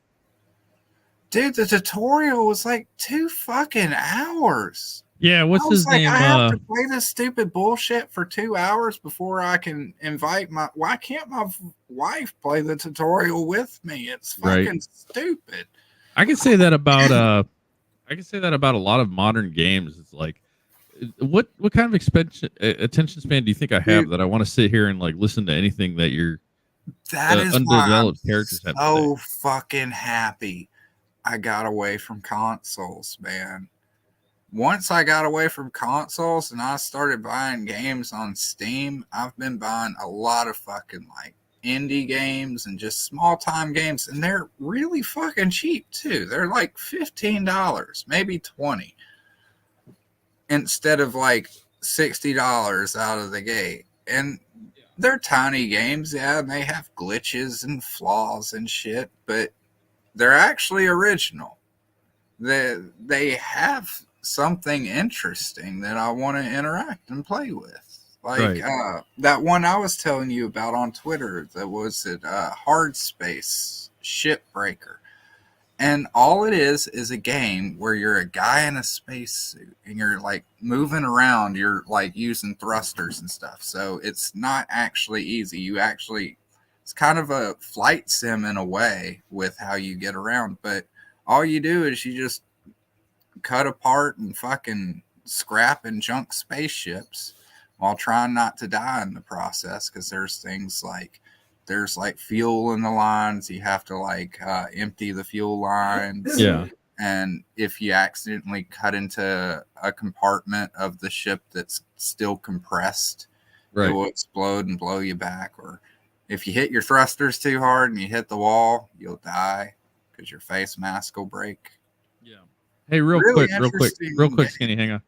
Dude, the tutorial was like 2 fucking hours. Yeah, what's his name? I have to play this stupid bullshit for 2 hours before I can invite my. Why can't my wife play the tutorial with me? It's fucking stupid. I can say that about a lot of modern games. It's like, what kind of attention span do you think I have that I want to sit here and like listen to anything that you're undeveloped characters have? So fucking happy I got away from consoles, man. Once I got away from consoles and I started buying games on Steam, I've been buying a lot of fucking like indie games and just small time games, and they're really fucking cheap too. They're like $15, maybe $20, instead of like $60 out of the gate. And they're tiny games, yeah, and they have glitches and flaws and shit, but they're actually original. They have something interesting that I want to interact and play with. Like that one I was telling you about on Twitter that was at Hard Space Shipbreaker. And all it is a game where you're a guy in a spacesuit and you're like moving around. You're like using thrusters and stuff. So it's not actually easy. It's kind of a flight sim in a way with how you get around. But all you do is you just cut apart and fucking scrap and junk spaceships while trying not to die in the process, because there's fuel in the lines. You have to like empty the fuel lines. Yeah. And if you accidentally cut into a compartment of the ship that's still compressed, it will explode and blow you back. Or if you hit your thrusters too hard and you hit the wall, you'll die because your face mask will break. Yeah. Hey, real quick, Skinny, hang on.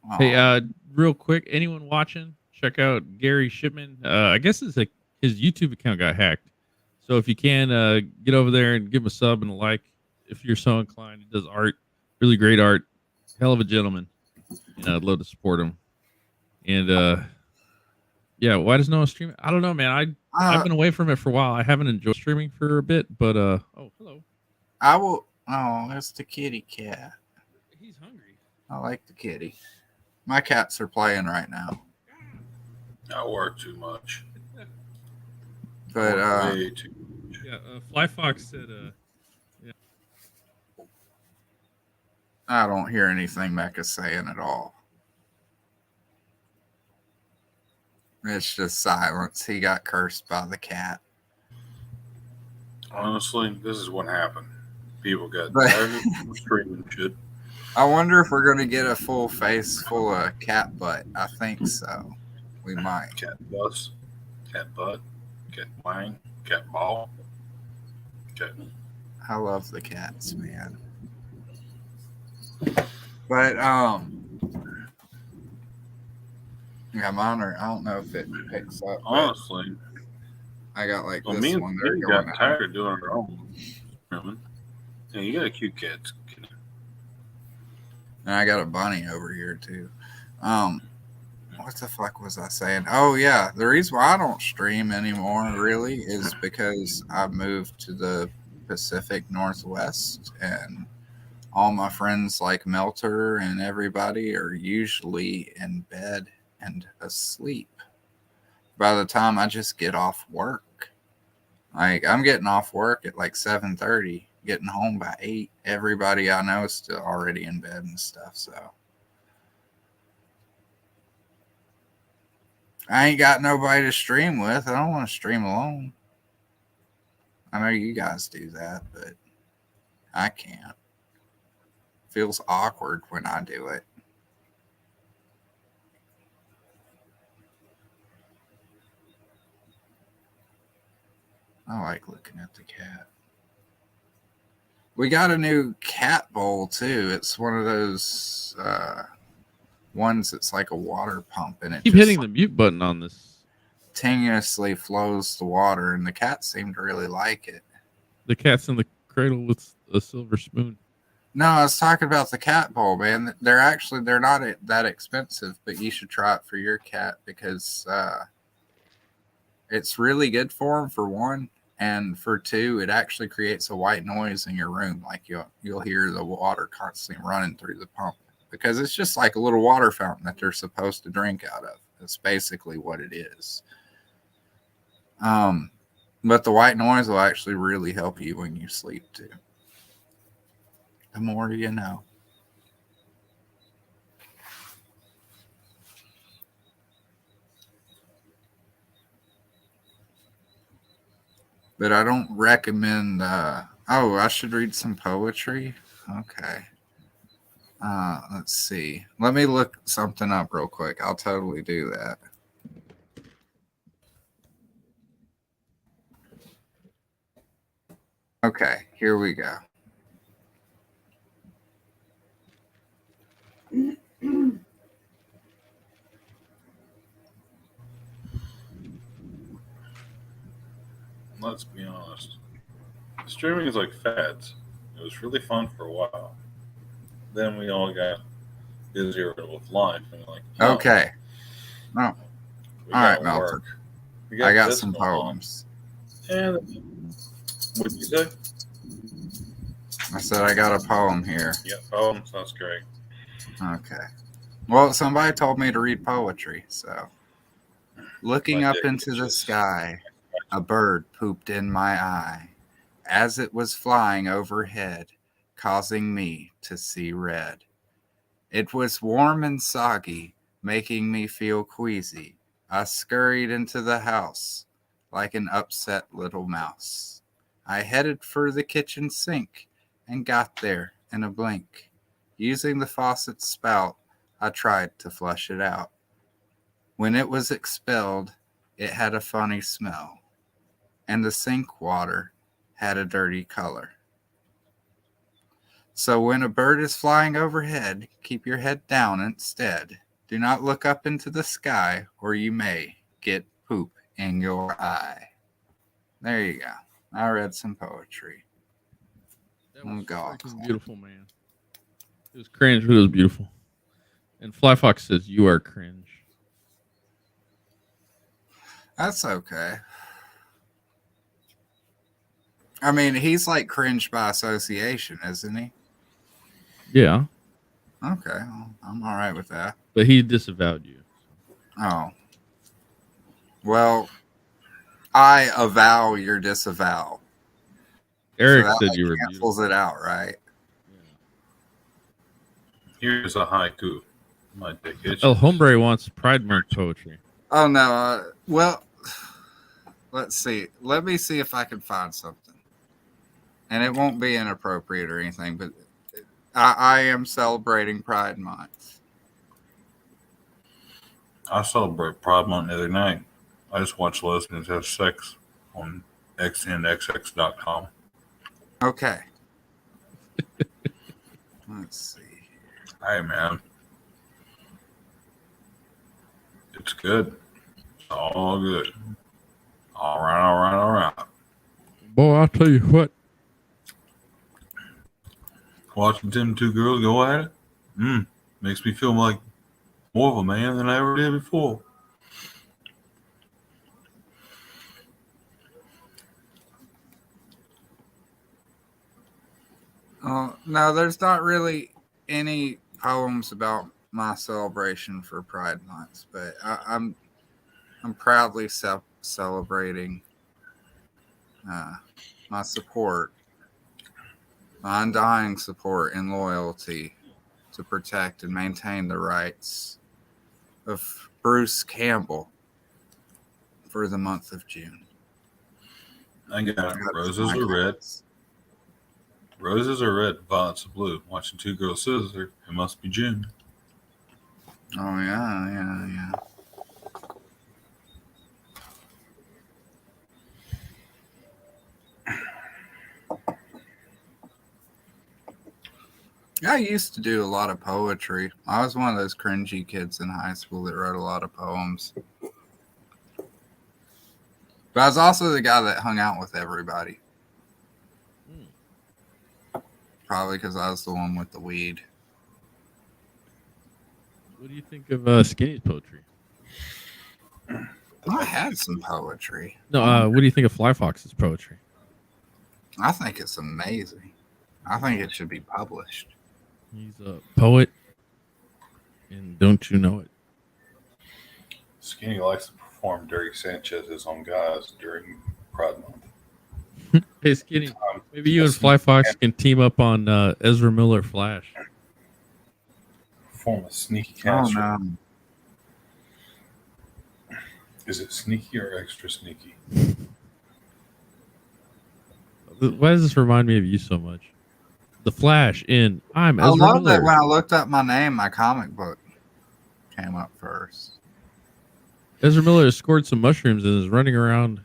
Oh. Hey, real quick, anyone watching, check out Gary Shipman. I guess his YouTube account got hacked. So if you can, get over there and give him a sub and a like if you're so inclined. He does art, really great art. Hell of a gentleman. I'd love to support him. And yeah, why does no one stream? I don't know, man. I've been away from it for a while. I haven't enjoyed streaming for a bit, but oh, hello. I will. Oh, that's the kitty cat. He's hungry. I like the kitty. My cats are playing right now. I work too much. But way too much. Yeah, Fly Fox said yeah. I don't hear anything Mecca's saying at all. It's just silence. He got cursed by the cat. Honestly, this is what happened. People got tired of streaming shit. I wonder if we're going to get a full face full of cat butt. I think so. We might. Cat bus, cat butt, cat wang, cat ball. Cat. I love the cats, man. But yeah, mine are. I don't know if it picks up. Honestly, I got like this me one. and got tired of doing our own streaming. Yeah, you got a cute cat. And I got a bunny over here too. What the fuck was I saying? Oh yeah, the reason why I don't stream anymore really is because I moved to the Pacific Northwest, and all my friends like Melter and everybody are usually in bed and asleep by the time I just get off work. Like I'm getting off work at like 7:30, getting home by 8. Everybody I know is still already in bed and stuff, so I ain't got nobody to stream with. I don't want to stream alone. I know you guys do that, but I can't. Feels awkward when I do it. I like looking at the cat. We got a new cat bowl too. It's one of those ones that's like a water pump, and it keep hitting the mute button on this. Continuously flows the water, and the cats seem to really like it. The cat's in the cradle with a silver spoon. No, I was talking about the cat bowl, man. They're not that expensive, but you should try it for your cat because it's really good for them, for one, and for two, it actually creates a white noise in your room. Like you'll hear the water constantly running through the pump because it's just like a little water fountain that they're supposed to drink out of. That's basically what it is. But the white noise will actually really help you when you sleep too. The more you know. But I don't recommend. I should read some poetry. Okay. Let's see. Let me look something up real quick. I'll totally do that. Okay, here we go. Let's be honest. Streaming is like fads. It was really fun for a while. Then we all got busier with life, and like, okay. No. All right, Melton. I got some poems. And what'd you say? I said I got a poem here. Yeah, poem sounds great. Okay. Well, somebody told me to read poetry, so. Looking up into the sky, a bird pooped in my eye as it was flying overhead, causing me to see red. It was warm and soggy, making me feel queasy. I scurried into the house like an upset little mouse. I headed for the kitchen sink and got there in a blink. Using the faucet spout, I tried to flush it out. When it was expelled, it had a funny smell, and the sink water had a dirty color. So when a bird is flying overhead, keep your head down instead. Do not look up into the sky, or you may get poop in your eye. There you go. I read some poetry. That was freaking beautiful, man. It was cringe, but it was beautiful. And Fly Fox says, "You are cringe." That's okay. I mean, he's like cringe by association, isn't he? Yeah, Okay, well, I'm all right with that. but he disavowed you. Oh, well, I avow your disavow. Eric that said you were cancels beautiful. it out, right? Yeah. Here's a haiku. My dick itches. El Hombre wants Pride Month poetry. Oh no. Well, let's see. Let me see if I can find something, and it won't be inappropriate or anything. But I am celebrating Pride Month. I celebrate Pride Month the other night. I just watched lesbians have sex on xnxx.com. Okay. Let's see. Hey, man. It's good. It's all good. All right, all right, all right. Boy, I'll tell you what. Watching them two girls go at it, makes me feel like more of a man than I ever did before. No, there's not really any poems about my celebration for Pride Month, but I'm proudly celebrating my support, my undying support and loyalty to protect and maintain the rights of Bruce Campbell for the month of June. I got it. Roses are red. Roses are red, violets are blue. Watching two girls scissor, it must be June. Oh, yeah. I used to do a lot of poetry. I was one of those cringy kids in high school that wrote a lot of poems. But I was also the guy that hung out with everybody. Probably because I was the one with the weed. What do you think of Skinny's poetry? I had some poetry. No, what do you think of Fly Fox's poetry? I think it's amazing. I think it should be published. He's a poet, and don't you know it? Skinny likes to perform Dirty Sanchez's on guys during Pride Month. Hey, Skinny, maybe you and Fly Fox can team up on Ezra Miller Flash. Perform a sneaky cat. Oh, no. Is it sneaky or extra sneaky? Why does this remind me of you so much? The Flash in I'm Ezra I love Miller. that when I looked up my name, my comic book came up first. Ezra Miller has scored some mushrooms and is running around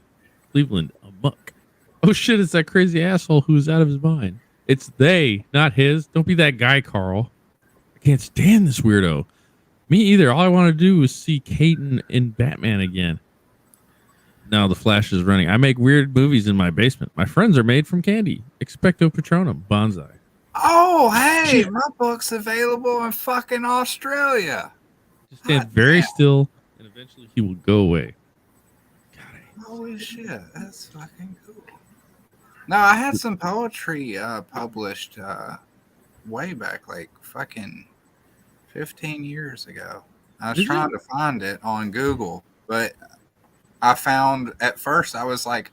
Cleveland amok. Oh shit, it's that crazy asshole who's out of his mind. It's they, not his. Don't be that guy, Carl. I can't stand this weirdo. Me either. All I want to do is see Keaton in Batman again. Now the Flash is running. I make weird movies in my basement. My friends are made from candy. Expecto Patronum. Bonsai. Oh, hey, my book's available in fucking Australia. Just stand very still, and eventually he will go away. Holy shit, that's fucking cool. No, I had some poetry published way back, like fucking 15 years ago. I was trying to find it on Google, but I found at first I was like,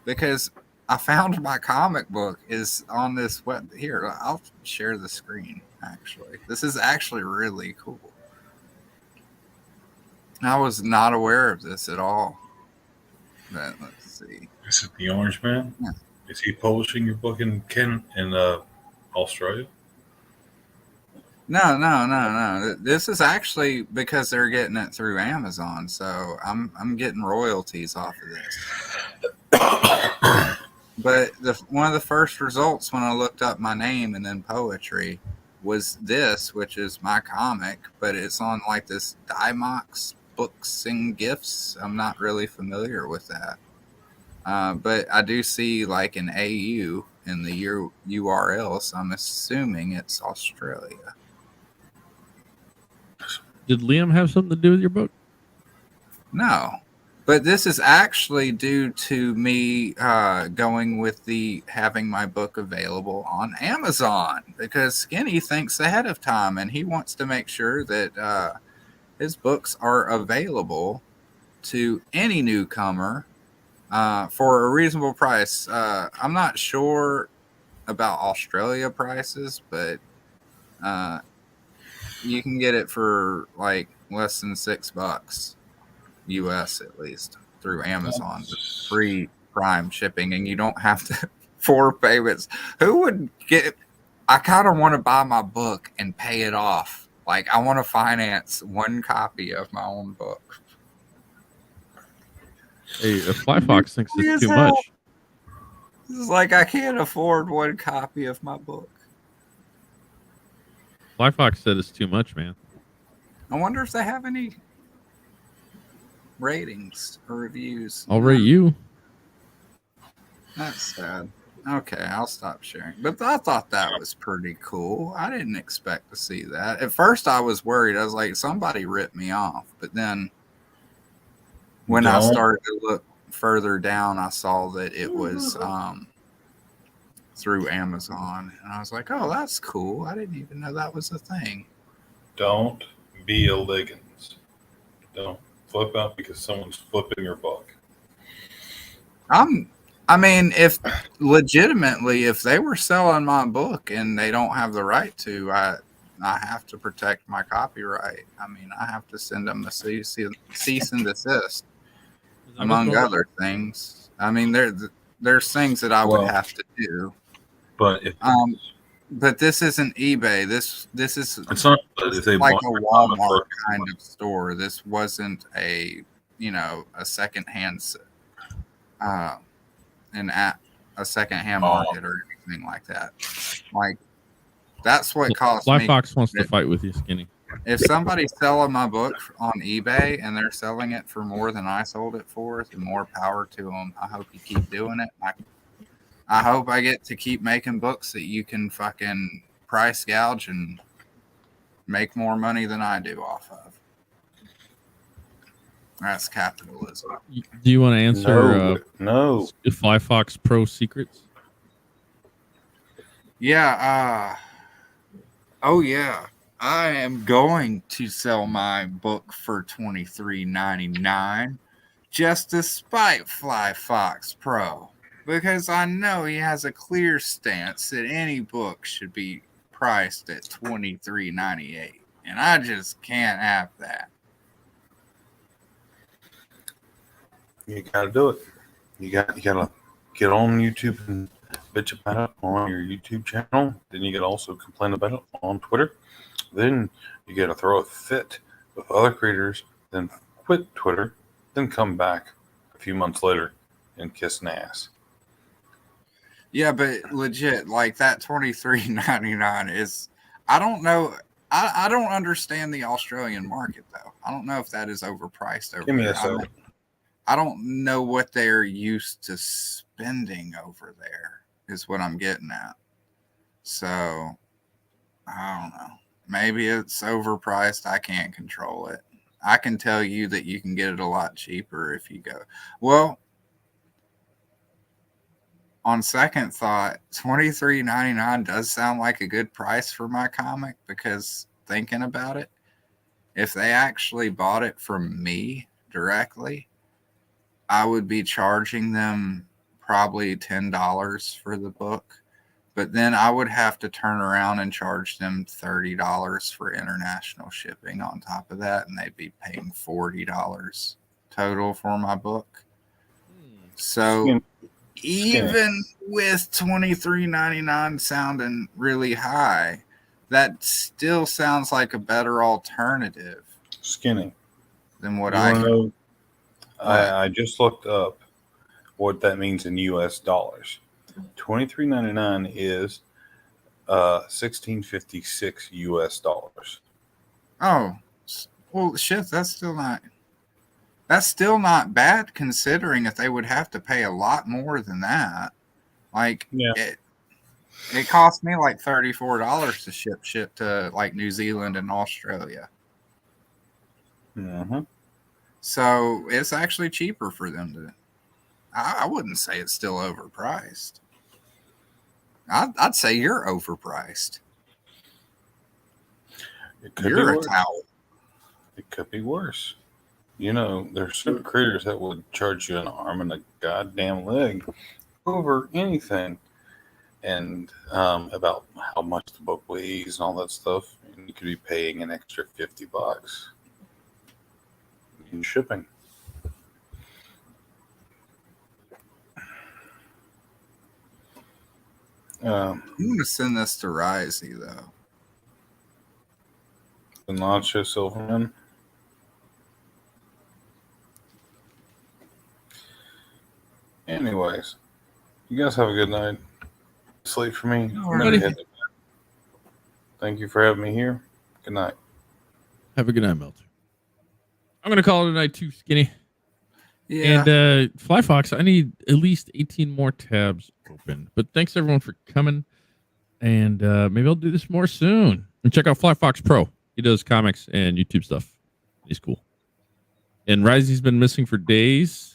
because I found my comic book is on this web. Here, I'll share the screen. Actually, this is actually really cool. I was not aware of this at all. But let's see. Is it the Orange Man? Yeah. Is he publishing your book in Australia? No. This is actually because they're getting it through Amazon, so I'm getting royalties off of this. But one of the first results when I looked up my name and then poetry was this, which is my comic, but it's on like this Dymox Books and Gifts. I'm not really familiar with that. But I do see like an AU in the URL, so I'm assuming it's Australia. Did Liam have something to do with your book? No. But this is actually due to me going with the having my book available on Amazon, because Skinny thinks ahead of time and he wants to make sure that his books are available to any newcomer for a reasonable price. I'm not sure about Australia prices, but you can get it for like less than $6 US, at least, through Amazon with free Prime shipping, and you don't have to 4 payments. Who would get? I kind of want to buy my book and pay it off. Like, I want to finance 1 copy of my own book. Hey, Fly Fox thinks it's too much. This is like, I can't afford 1 copy of my book. Fly Fox said it's too much, man. I wonder if they have any ratings or reviews. I'll rate you. That's sad. Okay, I'll stop sharing. But I thought that was pretty cool. I didn't expect to see that. At first, I was worried. I was like, somebody ripped me off. But then when I started to look further down, I saw that it was through Amazon. And I was like, oh, that's cool. I didn't even know that was a thing. Don't be a Liggins. Don't flip out because someone's flipping your book. I mean, if legitimately, if they were selling my book and they don't have the right to, I have to protect my copyright. I mean, I have to send them a cease and desist, among other things. I mean, there's things that I would have to do. But if but this isn't eBay. This is it's not if they like a Walmart kind of store. This wasn't a secondhand a secondhand market or anything like that. Like, that's what cost me. Fly Fox wants to fight with you, Skinny. If somebody's selling my book on eBay and they're selling it for more than I sold it for, then more power to them. I hope you keep doing it. I hope I get to keep making books that you can fucking price gouge and make more money than I do off of. That's capitalism. Do you want to answer no Fly Fox Pro secrets? Yeah. Oh, yeah. I am going to sell my book for $23.99 just to spite Fly Fox Pro, because I know he has a clear stance that any book should be priced at $23.98, and I just can't have that. You gotta do it. You gotta get on YouTube and bitch about it on your YouTube channel. Then you gotta also complain about it on Twitter. Then you gotta throw a fit with other creators. Then quit Twitter. Then come back a few months later and kiss an ass. Yeah, but legit, like, that $23.99 is, I don't know. I don't understand the Australian market, though. I don't know if that is overpriced over Give me there. a second. I don't know what they're used to spending over there, is what I'm getting at. So, I don't know. Maybe it's overpriced. I can't control it. I can tell you that you can get it a lot cheaper if you go. Well, on second thought, $23.99 does sound like a good price for my comic, because thinking about it, if they actually bought it from me directly, I would be charging them probably $10 for the book, but then I would have to turn around and charge them $30 for international shipping on top of that, and they'd be paying $40 total for my book. So even with $23.99 sounding really high, that still sounds like a better alternative. Skinny. Than what I just looked up what that means in US dollars. $23.99 is $16.56 US dollars. Oh, well, shit, that's still not bad, considering if they would have to pay a lot more than that. Like, it cost me like $34 to ship to like New Zealand and Australia. Mm-hmm. So it's actually cheaper for them to. I wouldn't say it's still overpriced. I'd say you're overpriced. You're a towel. It could be worse. You know, there's certain creators that would charge you an arm and a goddamn leg over anything. And about how much the book weighs and all that stuff. And you could be paying an extra $50 in shipping. I'm going to send this to Risey, though. The Nacho Silverman. Anyways, you guys have a good night. Sleep for me. Thank you for having me here. Good night. Have a good night, Melter. I'm going to call it a night too, Skinny. Yeah. And Fly Fox, I need at least 18 more tabs open. But thanks everyone for coming. And maybe I'll do this more soon. And check out Fly Fox Pro. He does comics and YouTube stuff. He's cool. And Risey's been missing for days.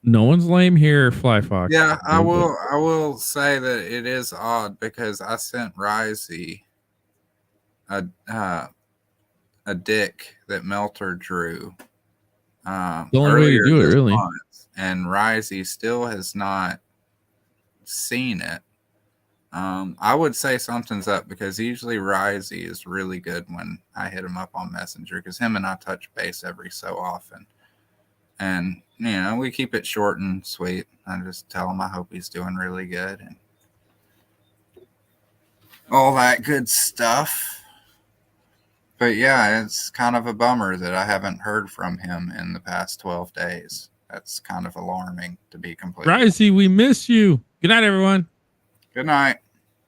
No one's lame here, Fly Fox. Yeah, I will say that it is odd because I sent Risey a dick that Melter drew. The only way to do it, really. And Risey still has not seen it. I would say something's up because usually Risey is really good when I hit him up on Messenger because him and I touch base every so often. And, you know, we keep it short and sweet. I just tell him I hope he's doing really good and all that good stuff. But yeah, it's kind of a bummer that I haven't heard from him in the past 12 days. That's kind of alarming, to be completely honest. Risey, we miss you. Good night, everyone. Good night.